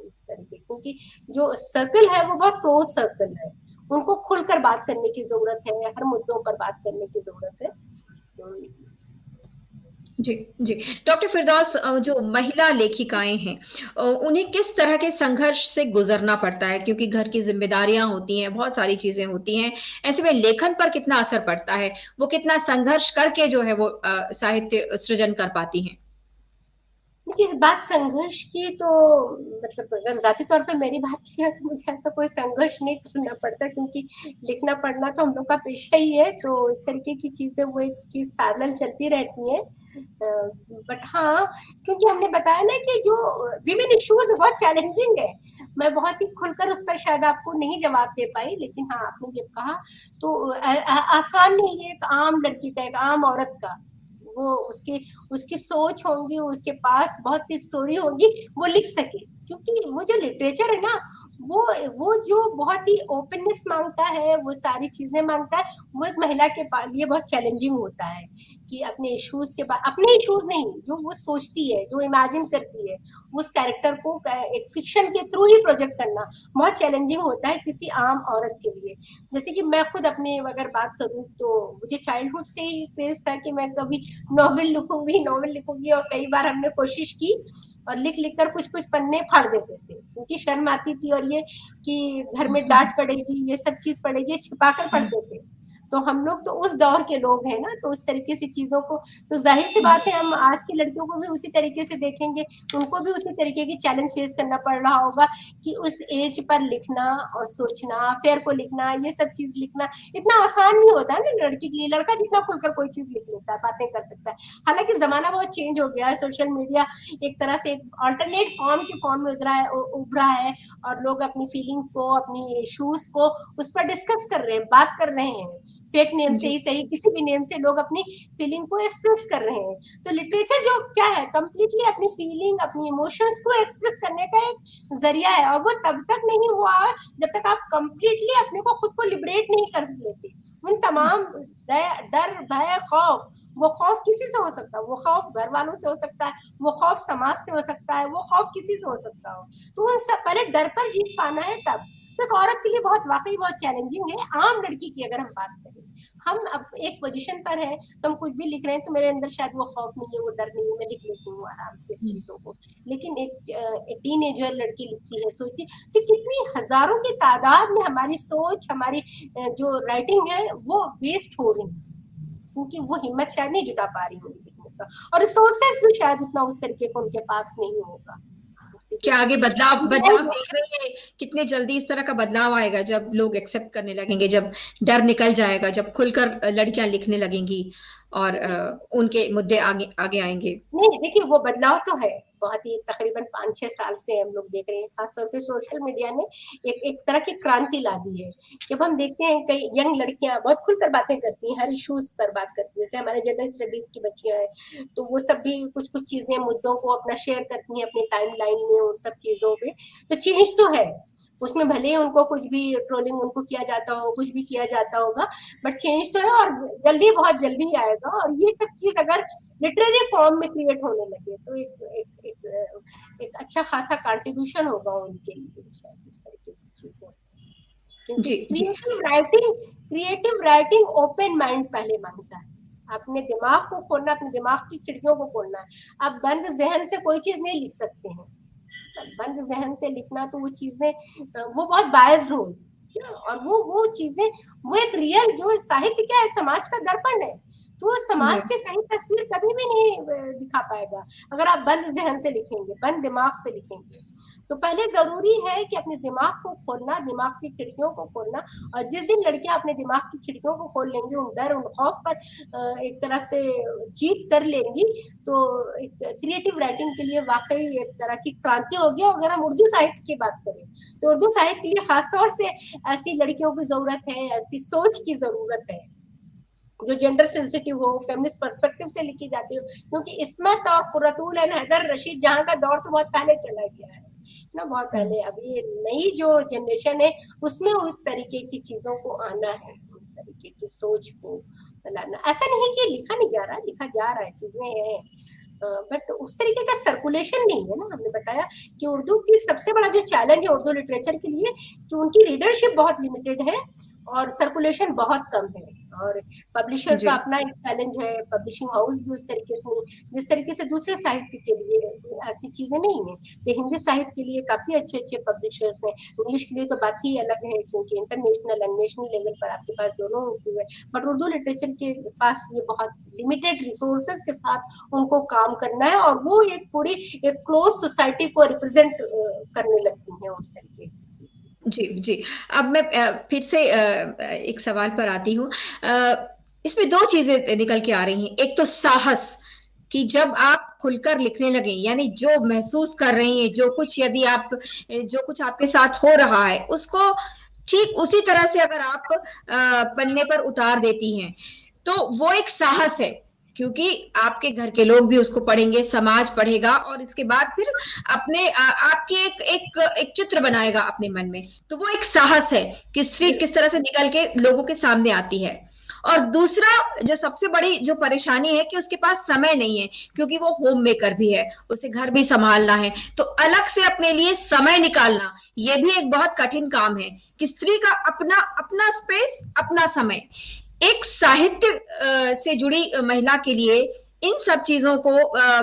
इस तरीके, क्योंकि जो सर्कल है वो बहुत क्लोज सर्कल है, उनको खुलकर बात करने की जरूरत है, हर मुद्दों पर बात करने की जरूरत है। जी, जी। डॉक्टर फिरदौस, जो महिला लेखिकाएं हैं, उन्हें किस तरह के संघर्ष से गुजरना पड़ता है, क्योंकि घर की जिम्मेदारियां होती हैं, बहुत सारी चीजें होती हैं, ऐसे में लेखन पर कितना असर पड़ता है, वो कितना संघर्ष करके जो है वो साहित्य सृजन कर पाती हैं? देखिए, इस बात संघर्ष की तो मतलब अगर ज़ाती तौर पे मेरी बात की जाए तो मुझे ऐसा कोई संघर्ष नहीं करना पड़ता, क्योंकि लिखना पढ़ना तो हम लोग का पेशा ही है, तो इस तरीके की चीज़ें वो एक चीज़ पैरेलल चलती रहती हैं। बट हाँ, क्योंकि हमने बताया ना कि जो विमेन इश्यूज़ बहुत चैलेंजिंग है। मैं बहुत ही खुलकर उस पर शायद आपको नहीं जवाब दे पाई, लेकिन हाँ, आपने जब कहा तो आसान नहीं है एक आम लड़की का, एक आम औरत का। वो उसकी उसकी सोच होंगी, उसके पास बहुत सी स्टोरी होगी, वो लिख सके, क्योंकि वो जो लिटरेचर है ना, वो जो बहुत ही ओपननेस मांगता है, वो सारी चीजें मांगता है, वो एक महिला के लिए बहुत चैलेंजिंग होता है कि अपने इश्यूज के बाद, अपने इश्यूज नहीं, जो वो सोचती है, जो इमेजिन करती है, उस कैरेक्टर को एक फिक्शन के थ्रू ही प्रोजेक्ट करना बहुत चैलेंजिंग होता है किसी आम औरत के लिए। जैसे कि मैं खुद अपने अगर बात करूं तो मुझे चाइल्डहुड से ही क्रेज था कि मैं कभी नॉवेल लिखूंगी, और कई बार हमने कोशिश की और लिख लिख कर कुछ कुछ पन्ने फाड़ देते थे, क्योंकि शर्म आती थी, और ये कि घर में डांट पड़ेगी, ये सब चीज पड़ेगी, छिपा कर पढ़ते थे। तो हम लोग तो उस दौर के लोग हैं ना, तो उस तरीके से चीजों को, तो जाहिर सी बात है हम आज की लड़कियों को भी उसी तरीके से देखेंगे, उनको भी उसी तरीके की चैलेंज फेस करना पड़ रहा होगा कि उस एज पर लिखना और सोचना, अफेयर को लिखना, ये सब चीज लिखना इतना आसान नहीं होता है ना लड़की के लिए। लड़का जितना खुलकर कोई चीज लिख लेता है, बातें कर सकता है। हालांकि जमाना बहुत चेंज हो गया है, सोशल मीडिया एक तरह से एक अल्टरनेट फॉर्म की फॉर्म में उभरा है, और लोग अपनी फीलिंग को, अपनी इश्यूज को उस पर डिस्कस कर रहे हैं, बात कर रहे हैं, फेक नेम से जी ही सही, किसी भी नेम से लोग अपनी फीलिंग को एक्सप्रेस कर रहे हैं। तो लिटरेचर जो क्या है, कंप्लीटली अपनी फीलिंग, अपनी इमोशंस को एक्सप्रेस करने का एक जरिया है, और वो तब तक नहीं हुआ जब तक आप कंप्लीटली अपने को खुद को लिबरेट नहीं कर लेते उन तमाम डर, भय, खौफ। वो खौफ किसी से हो सकता है, वो खौफ घर वालों से हो सकता है, वो खौफ समाज से हो सकता है, वो खौफ किसी से हो सकता हो। तो उन सब पहले डर पर जीत पाना है तब। तो एक औरत के लिए बहुत वाकई बहुत चैलेंजिंग है। आम लड़की की अगर हम बात करें, हम अब एक पोजीशन पर है, तो हम कुछ भी लिख रहे हैं, तो मेरे अंदर शायद वो खौफ नहीं है, वो डर नहीं है, मैं लिख लेती हूँ आराम से चीजों को। लेकिन एक टीनेजर लड़की लिखती है, सोचती, तो कितनी हजारों की तादाद में हमारी सोच, हमारी जो राइटिंग है वो वेस्ट हो रही है, क्योंकि वो हिम्मत शायद नहीं जुटा पा रही होगी लिखने का, और रिसोर्सेस भी शायद उतना उस तरीके का उनके पास नहीं होगा उस क्या तरीके आगे बदलाव की। बदलाव देख रही है? कितने जल्दी इस तरह का बदलाव आएगा जब लोग एक्सेप्ट करने लगेंगे, जब डर निकल जाएगा, जब खुलकर लड़कियां लिखने लगेंगी और उनके मुद्दे आगे आगे आएंगे। नहीं, देखिए वो बदलाव तो है, बहुत ही तकरीबन 5-6 साल से हम लोग देख रहे हैं, खासतौर से सोशल मीडिया ने एक एक तरह की क्रांति ला दी है। जब हम देखते हैं कई यंग लड़कियां बहुत खुलकर बातें करती हैं, हर इश्यूज पर बात करती हैं, जैसे हमारे जेंडर स्टडीज की बच्चियां हैं, तो वो सब भी कुछ कुछ चीजें, मुद्दों को अपना शेयर करती हैं अपनी टाइम लाइन में, उन सब चीजों पे। तो चेंज तो है उसमें, भले ही उनको कुछ भी ट्रोलिंग उनको किया जाता हो, कुछ भी किया जाता होगा, बट चेंज तो है, और जल्दी, बहुत जल्दी आएगा। और ये सब चीज अगर लिटरेरी फॉर्म में क्रिएट होने लगे तो एक अच्छा खासा कंट्रीब्यूशन होगा उनके लिए, शायद इस तरीके की चीजें। क्योंकि जी जी क्रिएटिव राइटिंग ओपन माइंड पहले मांगता है, अपने दिमाग को खोलना, अपने दिमाग की खिड़कियों को खोलना है। आप बंद जहन से कोई चीज नहीं लिख सकते हैं, बंद जहन से लिखना तो वो चीजें वो बहुत बायस्ड होगी, और वो चीजें, वो एक रियल, जो साहित्य क्या है, समाज का दर्पण है, तो जी समाज की सही तस्वीर कभी भी नहीं दिखा पाएगा अगर आप बंद जहन से लिखेंगे, बंद दिमाग से लिखेंगे। तो पहले जरूरी है कि अपने दिमाग को खोलना, दिमाग की खिड़कियों को खोलना। और जिस दिन लड़कियां अपने दिमाग की खिड़कियों को खोल लेंगी, उन डर, उन खौफ पर एक तरह से जीत कर लेंगी, तो क्रिएटिव राइटिंग के लिए वाकई एक तरह की क्रांति होगी। और अगर हम उर्दू साहित्य की बात करें, तो उर्दू साहित्य के लिए खासतौर से ऐसी लड़कियों की जरूरत है, ऐसी सोच की जरूरत है जो जेंडर सेंसिटिव हो, फेमिनिस्ट पर्सपेक्टिव से लिखी जाती हो, क्योंकि इस्मत और कुर्रतुल एंड हैदर रशीद जहां का दौर तो बहुत पहले चला गया है ना, बहुत पहले। अभी नई जो जनरेशन है उसमें उस तरीके की चीजों को आना है, उस तरीके की सोच को लाना। ऐसा नहीं कि लिखा नहीं जा रहा, लिखा जा रहा है, चीजें हैं, बट उस तरीके का सर्कुलेशन नहीं है ना। हमने बताया कि उर्दू की सबसे बड़ा जो चैलेंज है उर्दू लिटरेचर के लिए, कि उनकी रीडरशिप बहुत लिमिटेड है और सर्कुलेशन बहुत कम है। और पब्लिशर जी, का अपना एक चैलेंज है, पब्लिशिंग हाउस भी उस तरीके से नहीं, जिस तरीके से दूसरे साहित्य के लिए ऐसी चीजें नहीं है। जैसे हिंदी साहित्य के लिए काफी अच्छे अच्छे पब्लिशर्स हैं, इंग्लिश के लिए तो बात ही अलग है, क्योंकि इंटरनेशनल एंड नेशनल लेवल पर आपके पास दोनों होती है। बट उर्दू लिटरेचर के पास ये बहुत लिमिटेड रिसोर्सेज के साथ उनको काम करना है, और वो एक पूरी एक क्लोज सोसाइटी को रिप्रेजेंट करने लगती है उस तरीके की चीज। जी, जी। अब मैं फिर से एक सवाल पर आती हूँ। इसमें 2 चीज़ें निकल के आ रही हैं। एक तो साहस, कि जब आप खुलकर लिखने लगें, यानी जो महसूस कर रही हैं, जो कुछ यदि आप जो कुछ आपके साथ हो रहा है, उसको ठीक उसी तरह से अगर आप पन्ने पर उतार देती हैं, तो वो एक साहस है, क्योंकि आपके घर के लोग भी उसको पढ़ेंगे, समाज पढ़ेगा और इसके बाद फिर अपने आपकी एक चित्र बनाएगा अपने मन में। तो वो एक साहस है कि स्त्री किस तरह से निकल के लोगों के सामने आती है। और दूसरा जो सबसे बड़ी जो परेशानी है कि उसके पास समय नहीं है, क्योंकि वो होम मेकर भी है, उसे घर भी संभालना है, तो अलग से अपने लिए समय निकालना ये भी एक बहुत कठिन काम है कि स्त्री का अपना अपना स्पेस, अपना समय। एक साहित्य से जुड़ी महिला के लिए इन सब चीजों को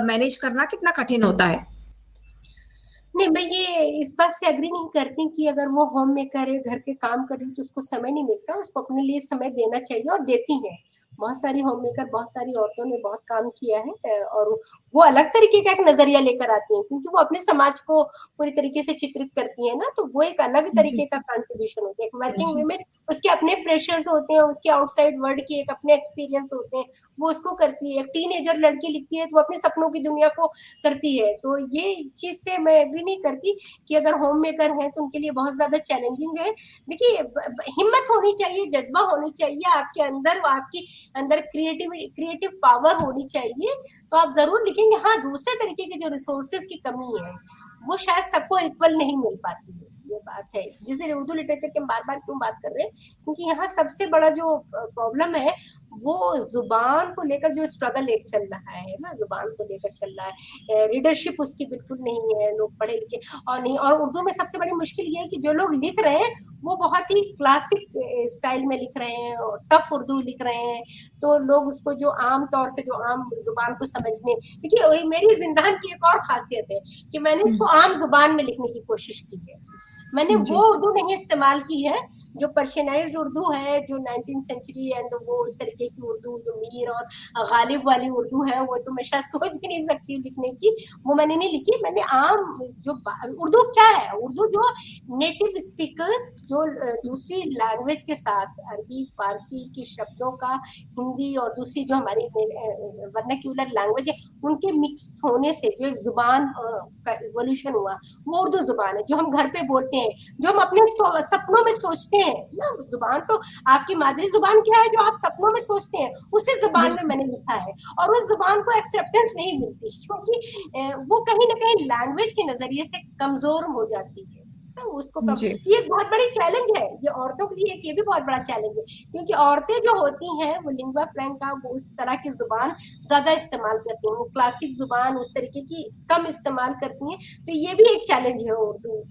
मैनेज करना कितना कठिन होता है? नहीं, मैं ये इस बात से एग्री नहीं करती कि अगर वो होम मेकर है, घर के काम कर रही है, तो उसको समय नहीं मिलता। उसको अपने लिए समय देना चाहिए, और देती हैं। बहुत सारी होम मेकर, बहुत सारी औरतों ने बहुत काम किया है, और वो अलग तरीके का एक नजरिया लेकर आती हैं, क्योंकि वो अपने समाज को पूरी तरीके से चित्रित करती है ना, तो वो एक अलग जी, तरीके का कंट्रीब्यूशन होता है। एक वर्किंग जी, वुमेन, उसके अपने प्रेशर्स होते हैं, उसके आउटसाइड वर्ल्ड के एक अपने एक्सपीरियंस होते हैं, वो उसको करती है। एक टीनेजर लड़की लिखती है तो वो अपने सपनों की दुनिया को करती है। तो ये चीज से मैं एग्री नहीं करती कि अगर होम मेकर है तो उनके लिए बहुत ज्यादा चैलेंजिंग है। देखिए, हिम्मत होनी चाहिए, जज्बा होनी चाहिए आपके अंदर, आपकी अंदर क्रिएटिव पावर होनी चाहिए, तो आप जरूर लिखेंगे। हाँ, दूसरे तरीके के जो रिसोर्सेज की कमी है, वो शायद सबको इक्वल नहीं मिल पाती है। ये बात है, जैसे उर्दू लिटरेचर की हम बार बार क्यों बात कर रहे हैं, क्योंकि यहाँ सबसे बड़ा जो प्रॉब्लम है, वो जुबान को लेकर जो स्ट्रगल एक चल रहा है ना, जुबान को लेकर चल रहा है। रीडरशिप उसकी बिल्कुल नहीं है, लोग पढ़े लिखे और नहीं। और उर्दू में सबसे बड़ी मुश्किल ये है कि जो लोग लिख रहे हैं, वो बहुत ही क्लासिक स्टाइल में लिख रहे हैं, और टफ उर्दू लिख रहे हैं। तो लोग उसको जो आम तौर से जो आम जुबान को समझने, देखिए मेरी जिंदान की एक और खासियत है कि मैंने इसको आम जुबान में लिखने की कोशिश की है। मैंने वो जी, उर्दू नहीं इस्तेमाल की है जो पर्शियनाइज्ड उर्दू है, जो 19th सेंचुरी एंड वो उस तरीके की उर्दू जो मीर और गालिब वाली उर्दू है, वो तो मैं शायद सोच भी नहीं सकती लिखने की। वो मैंने नहीं लिखी। मैंने आम जो उर्दू क्या है, उर्दू जो नेटिव स्पीकर जो दूसरी लैंग्वेज के साथ अरबी फारसी की शब्दों का हिंदी और दूसरी जो हमारी वर्नाक्यूलर लैंग्वेज है, उनके मिक्स होने से जो एक जुबान का इवोल्यूशन हुआ, वो उर्दू जुबान है जो हम घर पे बोलते हैं, जो हम अपने सपनों में सोचते हैं ना। जुबान तो आपकी मादरी जुबान क्या है, जो आप सपनों में सोचते हैं, उसी जुबान में बिल्कुल। मैंने लिखा है। और उस जुबान को एक्सेप्टेंस नहीं मिलती, क्योंकि वो कहीं ना कहीं लैंग्वेज के नजरिए से कमजोर हो जाती है। तो उसको कम, जी, ये बहुत बड़ी चैलेंज है, ये औरतों के लिए ये भी बहुत बड़ा चैलेंज है, क्योंकि औरतें जो होती हैं वो लिंग्वा फ्रैंका, वो उस तरह की जुबान ज्यादा इस्तेमाल करती हैं, वो क्लासिक जुबान उस तरीके की कम इस्तेमाल करती हैं। तो ये भी एक चैलेंज है उर्दू,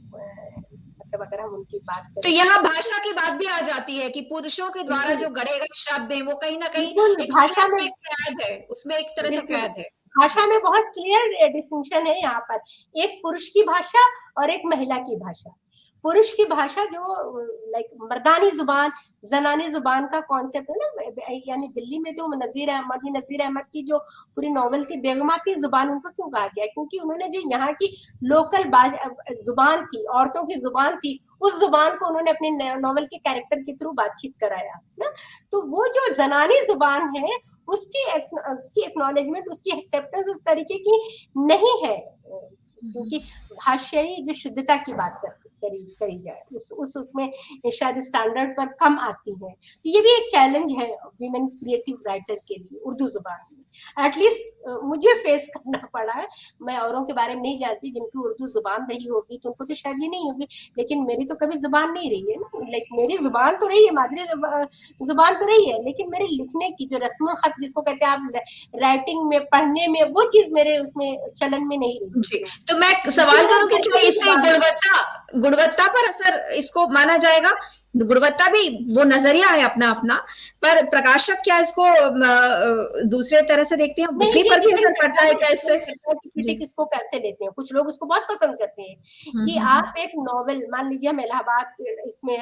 मतलब अगर हम उनकी बात तो करें तो। यहाँ भाषा की बात भी आ जाती है कि पुरुषों के द्वारा बिल्कुल, जो गढ़े गए शब्द हैं, वो कहीं ना कहीं बिल्कुल एक स्त्री भाषा में, उसमें कैद है, उसमें एक तरह से बिल्कुल कैद है। भाषा में बहुत क्लियर डिस्टिंक्शन है यहाँ पर, एक पुरुष की भाषा और एक महिला की भाषा। पुरुष की भाषा जो लाइक मर्दानी जुबान, जनानी जुबान का कॉन्सेप्ट है ना, यानी दिल्ली में जो नजीर अहमद की जो पूरी नॉवल थी बेगमा की जुबान, उनको क्यों कहा गया, क्योंकि उन्होंने जो यहाँ की लोकल जुबान थी, औरतों की जुबान थी, उस जुबान को उन्होंने अपने नॉवल के कैरेक्टर के थ्रू बातचीत कराया ना। तो वो जो जनानी जुबान है, उसकी एक्नॉलेजमेंट, उसकी एक्सेप्टेंस उस तरीके की नहीं है, क्योंकि भाषाई जो शुद्धता की बात करी जाए, उस उसमें शायद स्टैंडर्ड पर कम आती है। तो ये भी एक चैलेंज है विमेन क्रिएटिव राइटर के लिए उर्दू जुबान में, एटलीस्ट मुझे फेस करना पड़ा है। मैं औरों के बारे में नहीं जानती, जिनकी उर्दू जुबान रही होगी तो उनको तो शायद ये नहीं होगी, लेकिन मेरी तो कभी जुबान नहीं रही है ना। लाइक मेरी जुबान तो रही है, मादरी जुबान तो रही है, लेकिन मेरे लिखने की जो रस्म खत जिसको कहते हैं आप, राइटिंग में, पढ़ने में, वो चीज मेरे उसमें चलन में नहीं रही जी, है। तो मैं लेकिन सवाल मेरे करूं कि घर क्या की इससे जुबान है। गुणवत्ता गुणवत्ता पर असर इसको माना जाएगा गुणवत्ता भी, वो नजरिया है अपना अपना, पर प्रकाशक क्या इसको दूसरे तरह से देखते हैं, नहीं, बिक्री ये पर भी डिपेंड असर करता पड़ता है है, क्या इससे? डिपेंड करता है कि जी। क्रिटिक इसको कैसे लेते हैं। कुछ लोग उसको बहुत पसंद करते हैं हम्म कि हम्म आप एक नॉवेल, मान लीजिए हम इलाहाबाद, इसमें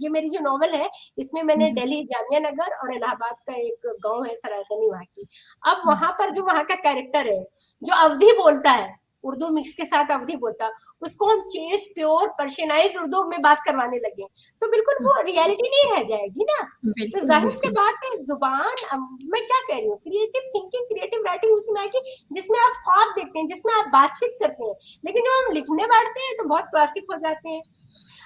ये मेरी जो नॉवेल है, इसमें मैंने हम्म दिल्ली जामिया नगर और इलाहाबाद का एक गांव है सरायकनी वहां की। अब हम्म वहां पर जो वहां का कैरेक्टर है, जो अवधी बोलता है, उर्दू मिक्स के साथ अवधी बोलता, उसको हम चेस प्योर पर्शियनाइज उर्दू में बात करवाने लगे, तो बिल्कुल वो रियलिटी नहीं रह जाएगी ना। तो बिल्कुल जाहिर सी बिल्कुल। बात है, जुबान, मैं क्या कह रही हूँ, क्रिएटिव थिंकिंग, क्रिएटिव राइटिंग उसी में है कि जिसमें आप ख्वाब देखते हैं, जिसमें आप बातचीत करते हैं। लेकिन जब हम लिखने बैठते हैं तो बहुत क्लासिक हो जाते हैं।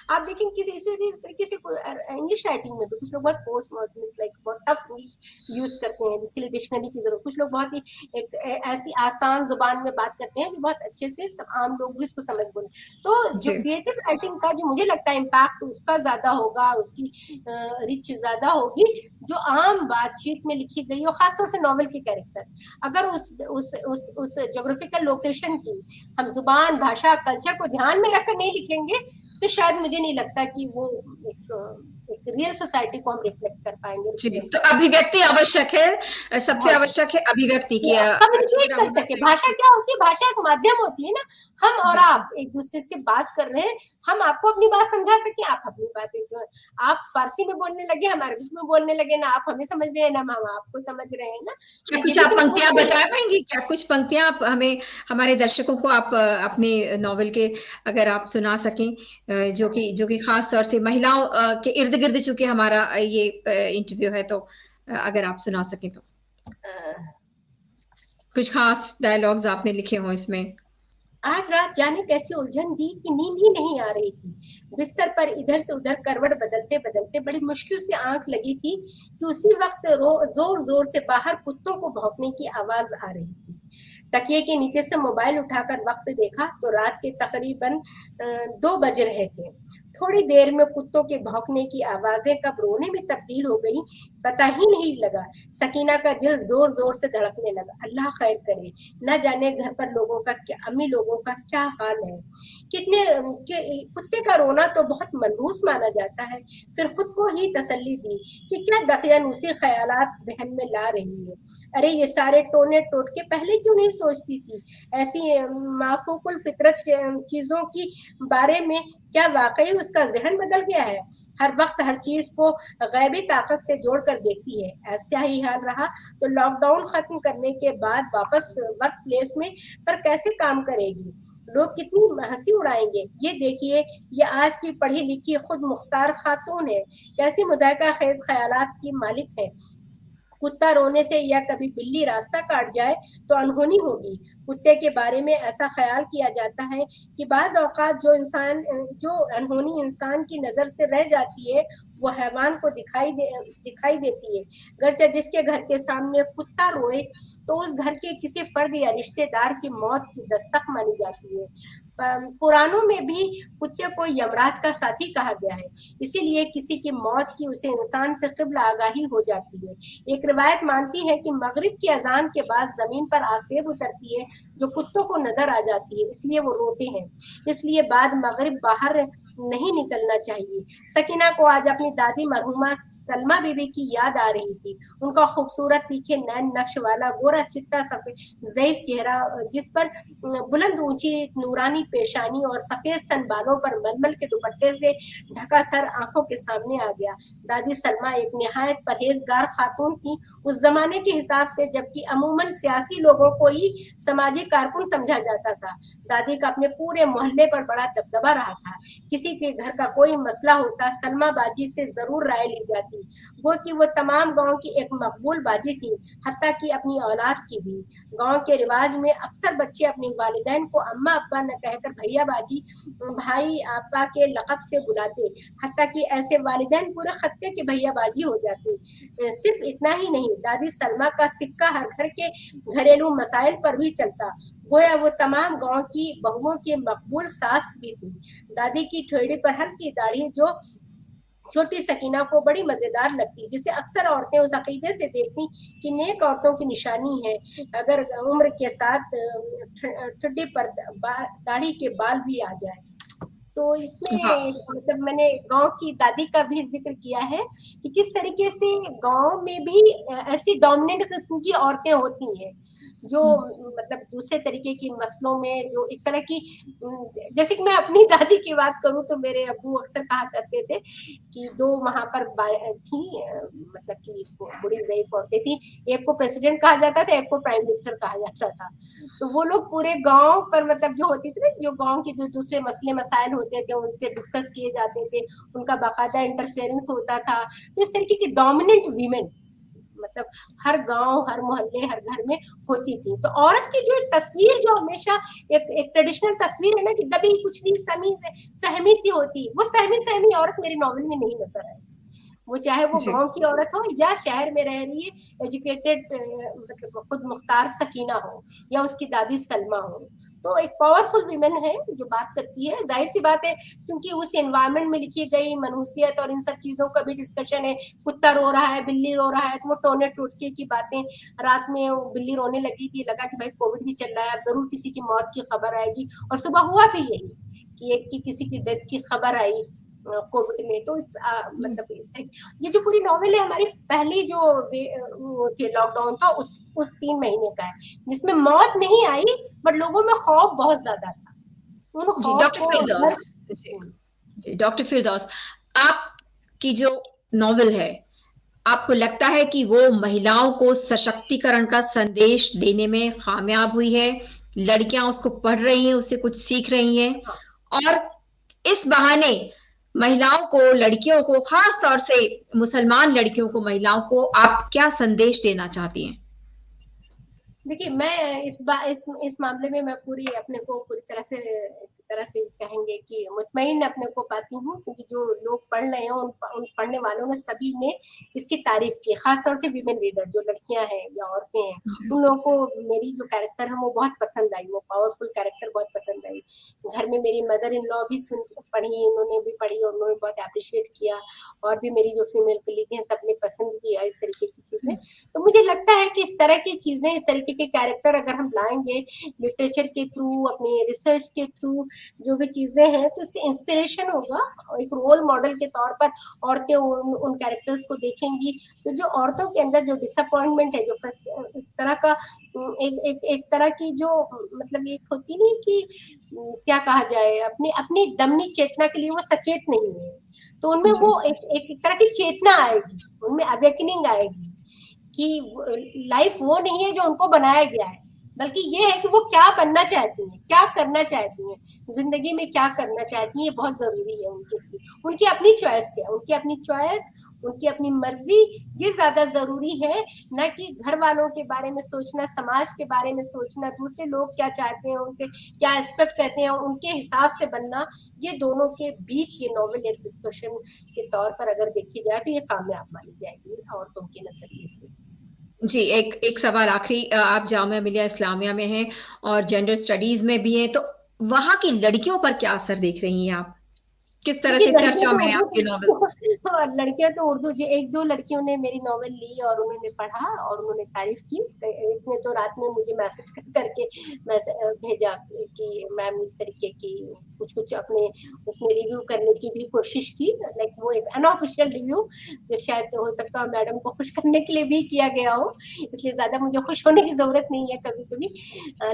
आप देखेंगे किसी इसी तरीके से इंग्लिश राइटिंग में भी कुछ लोग बहुत पोस्ट मॉडर्निस्ट, लाइक बहुत टफ इंग्लिश यूज करते हैं जिसके लिए डिक्शनरी की जरूरत, कुछ लोग बहुत ही एक ऐसी आसान जुबान में बात करते हैं जो बहुत अच्छे से आम लोग भी इसको समझ बोले। तो जो जी क्रिएटिव राइटिंग का जो मुझे लगता है इम्पैक्ट उसका ज्यादा होगा, उसकी रिच ज्यादा होगी, जो आम बातचीत में लिखी गई हो, खासतौर से नॉवल के कैरेक्टर, अगर उस जोग्राफिकल लोकेशन की हम जुबान, भाषा, कल्चर को ध्यान में रखकर नहीं लिखेंगे, तो शायद मुझे नहीं लगता कि वो एक रियल सोसाइटी को हम रिफ्लेक्ट कर पाएंगे, जी। रिप्रेजेंट तो कर पाएंगे। अभिव्यक्ति आवश्यक है, सबसे बहुत आवश्यक है अभिव्यक्ति की, अच्छी कम्युनिकेट तरह कर होना सके। भाषा चाहिए। क्या होती है? भाषा एक माध्यम होती है ना। हम और बिल्कुल। आप एक दूसरे से बात कर रहे हैं, हम आपको अपनी बात समझा सके, आप अपनी बात, आप फारसी में बोलने लगे, हम अरबिक में बोलने लगे, ना आप हमें समझ रहे हैं ना हम आपको समझ रहे हैं ना, क्या तो ये कुछ भी आप तो पंक्तियां मुश्किल बता है। पाएंगी, क्या कुछ पंक्तियां आप हमें, हमारे दर्शकों को आप अपने नॉवेल के, अगर आप सुना सकें, जो कि खास तौर से महिलाओं के इर्द गिर्द, चूंकि हमारा ये इंटरव्यू है, तो अगर आप सुना सकें तो कुछ खास डायलॉग्स आपने लिखे हो इसमें। आज रात जाने कैसी उलझन थी कि नींद ही नहीं आ रही थी। बिस्तर पर इधर से उधर करवट बदलते बदलते बड़ी मुश्किल से आंख लगी थी कि उसी वक्त जोर जोर से बाहर कुत्तों को भौंकने की आवाज आ रही थी। तकिए के नीचे से मोबाइल उठाकर वक्त देखा तो रात के तकरीबन 2 बज रहे थे। थोड़ी देर में कुत्तों के भौंकने की आवाजें कब रोने में तब्दील हो गई, पता ही नहीं लगा। सकीना का दिल जोर जोर से धड़कने लगा। अल्लाह खैर करे, न जाने घर पर लोगों का क्या, अम्मी लोगों का क्या हाल है। कितने कुत्ते का रोना तो बहुत मनहूस माना जाता है। फिर खुद को ही तसल्ली दी कि क्या दकियानूसी ख्यालात जहन में ला रही है। अरे ये सारे टोने टोटके पहले क्यों नहीं सोचती थी? ऐसी माफूकुल फितरत चीजों की बारे में क्या वाकई उसका जहन बदल गया है? हर वक्त हर चीज को गैबी ताकत से जोड़कर देखती है। ऐसा ही हाल रहा तो लॉकडाउन खत्म करने के बाद वापस वर्क प्लेस में पर कैसे काम करेगी? लोग कितनी हंसी उड़ाएंगे। ये देखिए, ये आज की पढ़ी लिखी खुद मुख्तार खातून है, कैसी मुजायका खेज ख्यालात की मालिक है। कुत्ता रोने से या कभी बिल्ली रास्ता काट जाए तो अनहोनी होगी। कुत्ते के बारे में ऐसा ख्याल किया जाता है कि बाज औकात जो अनहोनी इंसान की नजर से रह जाती है, वो हैवान को दिखाई देती है। गर्चे जिसके घर के सामने कुत्ता रोए तो उस घर के किसी फर्द या रिश्तेदार की मौत की दस्तक मानी जाती है। पुराणों में भी कुत्ते को यमराज का साथी कहा गया है। इसीलिए किसी की मौत की उसे इंसान से किबला आगाही हो जाती है। एक रिवायत मानती है कि मगरिब की अजान के बाद जमीन पर आसेब उतरती है जो कुत्तों को नजर आ जाती है, इसलिए वो रोते हैं। इसलिए बाद मगरिब बाहर नहीं निकलना चाहिए। सकीना को आज अपनी दादी मरहुमा सलमा बीबी की याद आ रही थी। उनका खूबसूरत तीखे नैन नक्श वाला गोरा चिट्टा सफेद जयीफ चेहरा, जिस पर बुलंद ऊंची नूरानी पेशानी और सफेद सन बालों पर मलमल के दुपट्टे से ढका सर आंखों के सामने आ गया। दादी सलमा एक निहायत परहेजगार खातून थी उस जमाने के हिसाब से, जबकि अमूमन सियासी लोगों को ही सामाजिक कारकुन समझा जाता था। दादी का अपने पूरे मोहल्ले पर बड़ा दबदबा रहा था। किसी के घर का कोई मसला होता, सलमा बाजी से जरूर राय ली जाती। वो कि वो तमाम गांव की एक मकबूल बाजी थी, हत्ता कि अपनी औलाद की भी। गांव के रिवाज में अक्सर बच्चे अपनी वालिदैन को अम्मा अब्बा न कहकर भैया बाजी, भाई आपा के लकब से बुलाते, हत्ता कि ऐसे वालिदैन पूरे खत्ते के भैया बाजी हो जाते। सिर्फ इतना ही नहीं, दादी सलमा का सिक्का हर घर के घरेलू मसाइल पर भी चलता। गोया वो तमाम गांव की बहुओं की मकबूल सास भी थी। दादी की ठोड़ी पर हल्की दाढ़ी जो छोटी सकीना को बड़ी मजेदार लगती, जिसे अक्सर औरतें उस अकीदे से देखती कि नेक औरतों की निशानी है अगर उम्र के साथ ठुड्डी पर दाढ़ी के बाल भी आ जाए। तो इसमें वाह! मतलब मैंने गाँव की दादी का भी ज़िक्र किया है कि किस तरीके से गाँव में भी ऐसी डोमिनेंट किस्म की औरतें होती हैं, जो हुँ, मतलब दूसरे तरीके की नस्लों में जो एक तरह की जैसे कि मैं अपनी दादी की बात करूँ तो मेरे अब्बू अक्सर कहा करते थे कि 2 वहाँ पर थी मतलब कि बूढ़ी ज़ईफ़ औरतें थी, एक को प्रेसिडेंट कहा जाता था, एक को प्राइम मिनिस्टर कहा जाता था। तो वो लोग पूरे गाँव पर मतलब जो होती थी ना, जो गाँव के जो दूसरे मसले मसाइल होते थे, उनसे डिस्कस किए जाते थे, उनका बाकायदा इंटरफेरेंस होता था। तो इस तरीके की डोमिनेंट वीमेन मतलब हर गाँव, हर मोहल्ले, हर घर में होती थी। तो औरत की जो एक तस्वीर जो हमेशा एक ट्रेडिशनल तस्वीर है ना कि दबी कुछ नहीं समी से सहमी सी होती, वो सहमी-सहमी औरत मेरी नॉवेल में नहीं नज़र आई। वो चाहे वो जी। गाँव की औरत हो या शहर में रह रही है एजुकेटेड मतलब खुद मुख्तार सकीना हो या उसकी दादी सलमा हो। तो एक पावरफुल वीमेन है जो बात करती है, ज़ाहिर-सी बात है क्योंकि उस एनवायरनमेंट में लिखी गई मनहूसियत और इन सब चीज़ों का भी डिस्कशन है। कुत्ता रो रहा है, बिल्ली रो रहा है, तो वो टोने-टोटके की बातें रात में वो बिल्ली रोने लगी थी, लगा कि भाई कोविड भी चल रहा है, अब ज़रूर किसी की मौत की खबर आएगी और सुबह हुआ भी यही कि एक की किसी की डेथ की खबर आई कोविड में। तो हुँ, मतलब इस ये जो पूरी नॉवेल है हमारी पहली जो वो थी लॉकडाउन था उस 3 महीने का है, जिसमें मौत नहीं आई बट लोगों में खौफ बहुत ज़्यादा था। उन जी, खौफ डॉक्टर को फ़िरदौस घर जी, जी, डॉक्टर फ़िरदौस, आपकी जो नॉवेल है, आपको लगता है कि वो महिलाओं को सशक्तिकरण का संदेश देने में कामयाब हुई है? लड़कियाँ उसको पढ़ रही हैं, उससे कुछ सीख रही हैं हाँ, और इस बहाने महिलाओं को, लड़कियों को, खास तौर से मुसलमान लड़कियों को, महिलाओं को आप क्या संदेश देना चाहती हैं? देखिए मैं इस मामले में मैं पूरी अपने को पूरी तरह से कहेंगे कि मुतमईन अपने को पाती हूँ क्योंकि जो लोग पढ़ रहे हैं उन पढ़ने वालों ने सभी ने इसकी तारीफ की खास तौर से वीमेन रीडर जो लड़कियां हैं या औरतें हैं जी, उन लोगों को मेरी जो कैरेक्टर है वो बहुत पसंद आई वो पावरफुल कैरेक्टर बहुत पसंद आई घर में मेरी मदर इन लॉ भी सुन पढ़ी उन्होंने भी पढ़ी और उन्होंने बहुत अप्रिशिएट किया और भी मेरी जो फीमेल कलीग हैं सबने पसंद किया इस तरीके की चीजें तो मुझे लगता है कि इस तरह की चीजें इस तरीके के कैरेक्टर अगर हम लाएंगे लिटरेचर के थ्रू अपने रिसर्च के थ्रू जो भी चीजें हैं तो इससे इंस्पिरेशन होगा एक रोल मॉडल के तौर पर औरतें उन कैरेक्टर्स को देखेंगी तो जो औरतों के अंदर जो डिसअपॉइंटमेंट है जो फर्स्ट एक तरह का एक तरह की जो मतलब एक होती नहीं कि क्या कहा जाए अपनी अपनी दमनी चेतना के लिए वो सचेत नहीं है तो उनमें जी, वो एक तरह की चेतना आएगी उनमें अवेकनिंग आएगी कि लाइफ वो नहीं है जो उनको बनाया गया है बल्कि ये है कि वो क्या बनना चाहती हैं क्या करना चाहती हैं जिंदगी में क्या करना चाहती हैं ये बहुत जरूरी है उनके लिए उनकी अपनी चॉइस है उनकी अपनी चॉइस उनकी अपनी मर्जी ये ज्यादा जरूरी है ना कि घर वालों के बारे में सोचना समाज के बारे में सोचना दूसरे लोग क्या चाहते हैं उनसे क्या एक्सपेक्ट करते हैं उनके हिसाब से बनना ये दोनों के बीच ये नॉवेल एक डिस्कशन के तौर पर अगर देखी जाए तो ये कामयाब मानी जाएगी औरतों के नजरिए से जी, एक एक सवाल आखिरी आप जामिया मिलिया इस्लामिया में हैं और जेंडर स्टडीज़ में भी हैं, तो वहाँ की लड़कियों पर क्या असर देख रही हैं आप? किस तरह देखिए से लड़कियां चर्चा तो में है आपकी नॉवेल? उर्दू और लड़कियां तो उर्दू जो एक दो लड़कियों ने मेरी नॉवेल ली और उन्होंने पढ़ा और उन्होंने तारीफ की एक ने तो रात में मुझे मैसेज करके भेजा कि मैम इस तरीके की कुछ कुछ अपने उसमें रिव्यू करने की भी कोशिश की लाइक वो एक अनऑफिशियल रिव्यू जो शायद हो सकता है मैडम को खुश करने के लिए भी किया गया हो इसलिए ज्यादा मुझे खुश होने की जरूरत नहीं है कभी कभी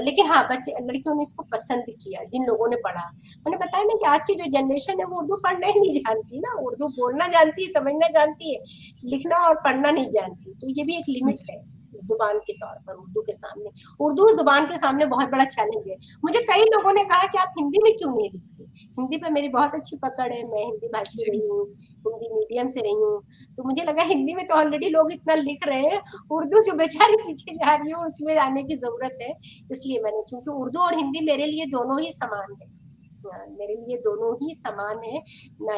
लेकिन हाँ बच्चे लड़कियों ने इसको पसंद किया जिन लोगों ने पढ़ा मैंने बताया ना कि आज की जो जनरेशन है वो उर्दू पढ़ना ही नहीं जानती ना उर्दू बोलना जानती है समझना जानती है लिखना और पढ़ना नहीं जानती तो ये भी एक लिमिट है जुबान के तौर पर उर्दू के सामने उर्दू जुबान के सामने बहुत बड़ा चैलेंज है मुझे कई लोगों ने कहा कि आप हिंदी में क्यों नहीं लिखते हिंदी पे मेरी बहुत अच्छी पकड़ है मैं हिंदी भाषी जी, रही हूँ हिंदी मीडियम से रही हूँ तो मुझे लगा हिंदी में तो ऑलरेडी लोग इतना लिख रहे हैं उर्दू जो बेचारी पीछे जा रही है उसमें आने की जरूरत है इसलिए मैंने क्योंकि उर्दू और हिंदी मेरे लिए दोनों ही समान है मेरे लिए दोनों ही समान है ना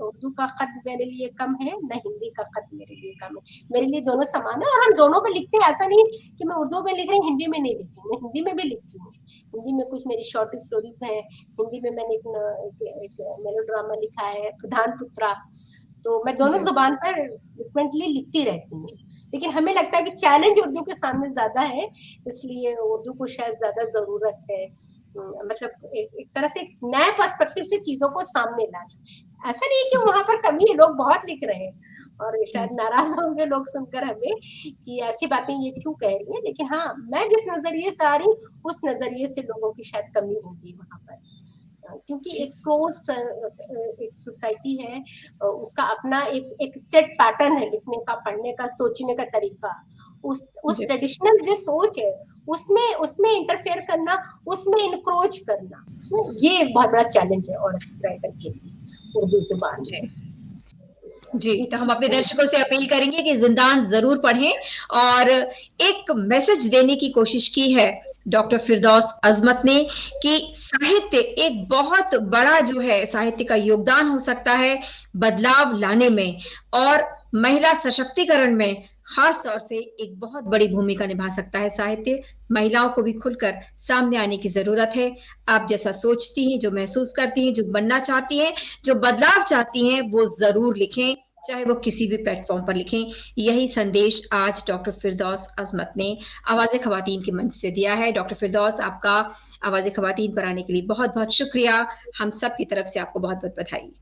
उर्दू का कद मेरे लिए कम है ना हिंदी का कद मेरे लिए कम है मेरे लिए दोनों समान है और हम दोनों पे लिखते हैं ऐसा नहीं कि मैं उर्दू में लिख रही हूँ हिंदी में नहीं लिखती मैं हिंदी में भी लिखती हूँ हिंदी में कुछ मेरी शॉर्ट स्टोरीज हैं हिंदी में मैंने एक मेलो ड्रामा लिखा है प्रधान पुत्रा तो मैं दोनों जी, जुबान पर फ्रिक्वेंटली लिखती रहती हूँ लेकिन हमें लगता है कि चैलेंज उर्दू के सामने ज्यादा है इसलिए उर्दू को शायद ज्यादा जरूरत है मतलब एक तरह से एक नए पर्सपेक्टिव से चीजों को सामने लाना। ऐसा नहीं है कि वहां पर कमी है, लोग बहुत लिख रहे हैं और शायद नाराज होंगे लोग सुनकर हमें कि ऐसी बातें ये क्यों कह रही है, लेकिन हाँ, मैं जिस नजरिए से आ रही हूँ उस नजरिए से लोगों की शायद कमी होगी वहां पर, क्योंकि एक क्लोज एक सोसाइटी है, उसका अपना एक सेट पैटर्न है लिखने का, पढ़ने का, सोचने का तरीका। उस ट्रेडिशनल जो सोच है उसमें उसमें इंटरफेयर करना, उसमें इंक्रोच करना, तो ये एक बहुत बड़ा चैलेंज है औरत राइटर के लिए उर्दू जुबान में। जी, तो हम अपने दर्शकों से अपील करेंगे कि जिंदान जरूर पढ़ें और एक मैसेज देने की कोशिश की है डॉक्टर फिरदौस अजमत ने कि साहित्य एक बहुत बड़ा जो है साहित्य का योगदान हो सकता है बदलाव लाने में और महिला सशक्तिकरण में खास तौर से एक बहुत बड़ी भूमिका निभा सकता है साहित्य। महिलाओं को भी खुलकर सामने आने की जरूरत है। आप जैसा सोचती हैं, जो महसूस करती हैं, जो बनना चाहती हैं, जो बदलाव चाहती हैं, वो जरूर लिखें, चाहे वो किसी भी प्लेटफॉर्म पर लिखें। यही संदेश आज डॉक्टर फिरदौस अजमत ने आवाज़े ख़वातीन के मंच से दिया है। डॉक्टर फिरदौस, आपका आवाज़े ख़वातीन पर आने के लिए बहुत बहुत शुक्रिया। हम सब की तरफ से आपको बहुत बहुत बधाई।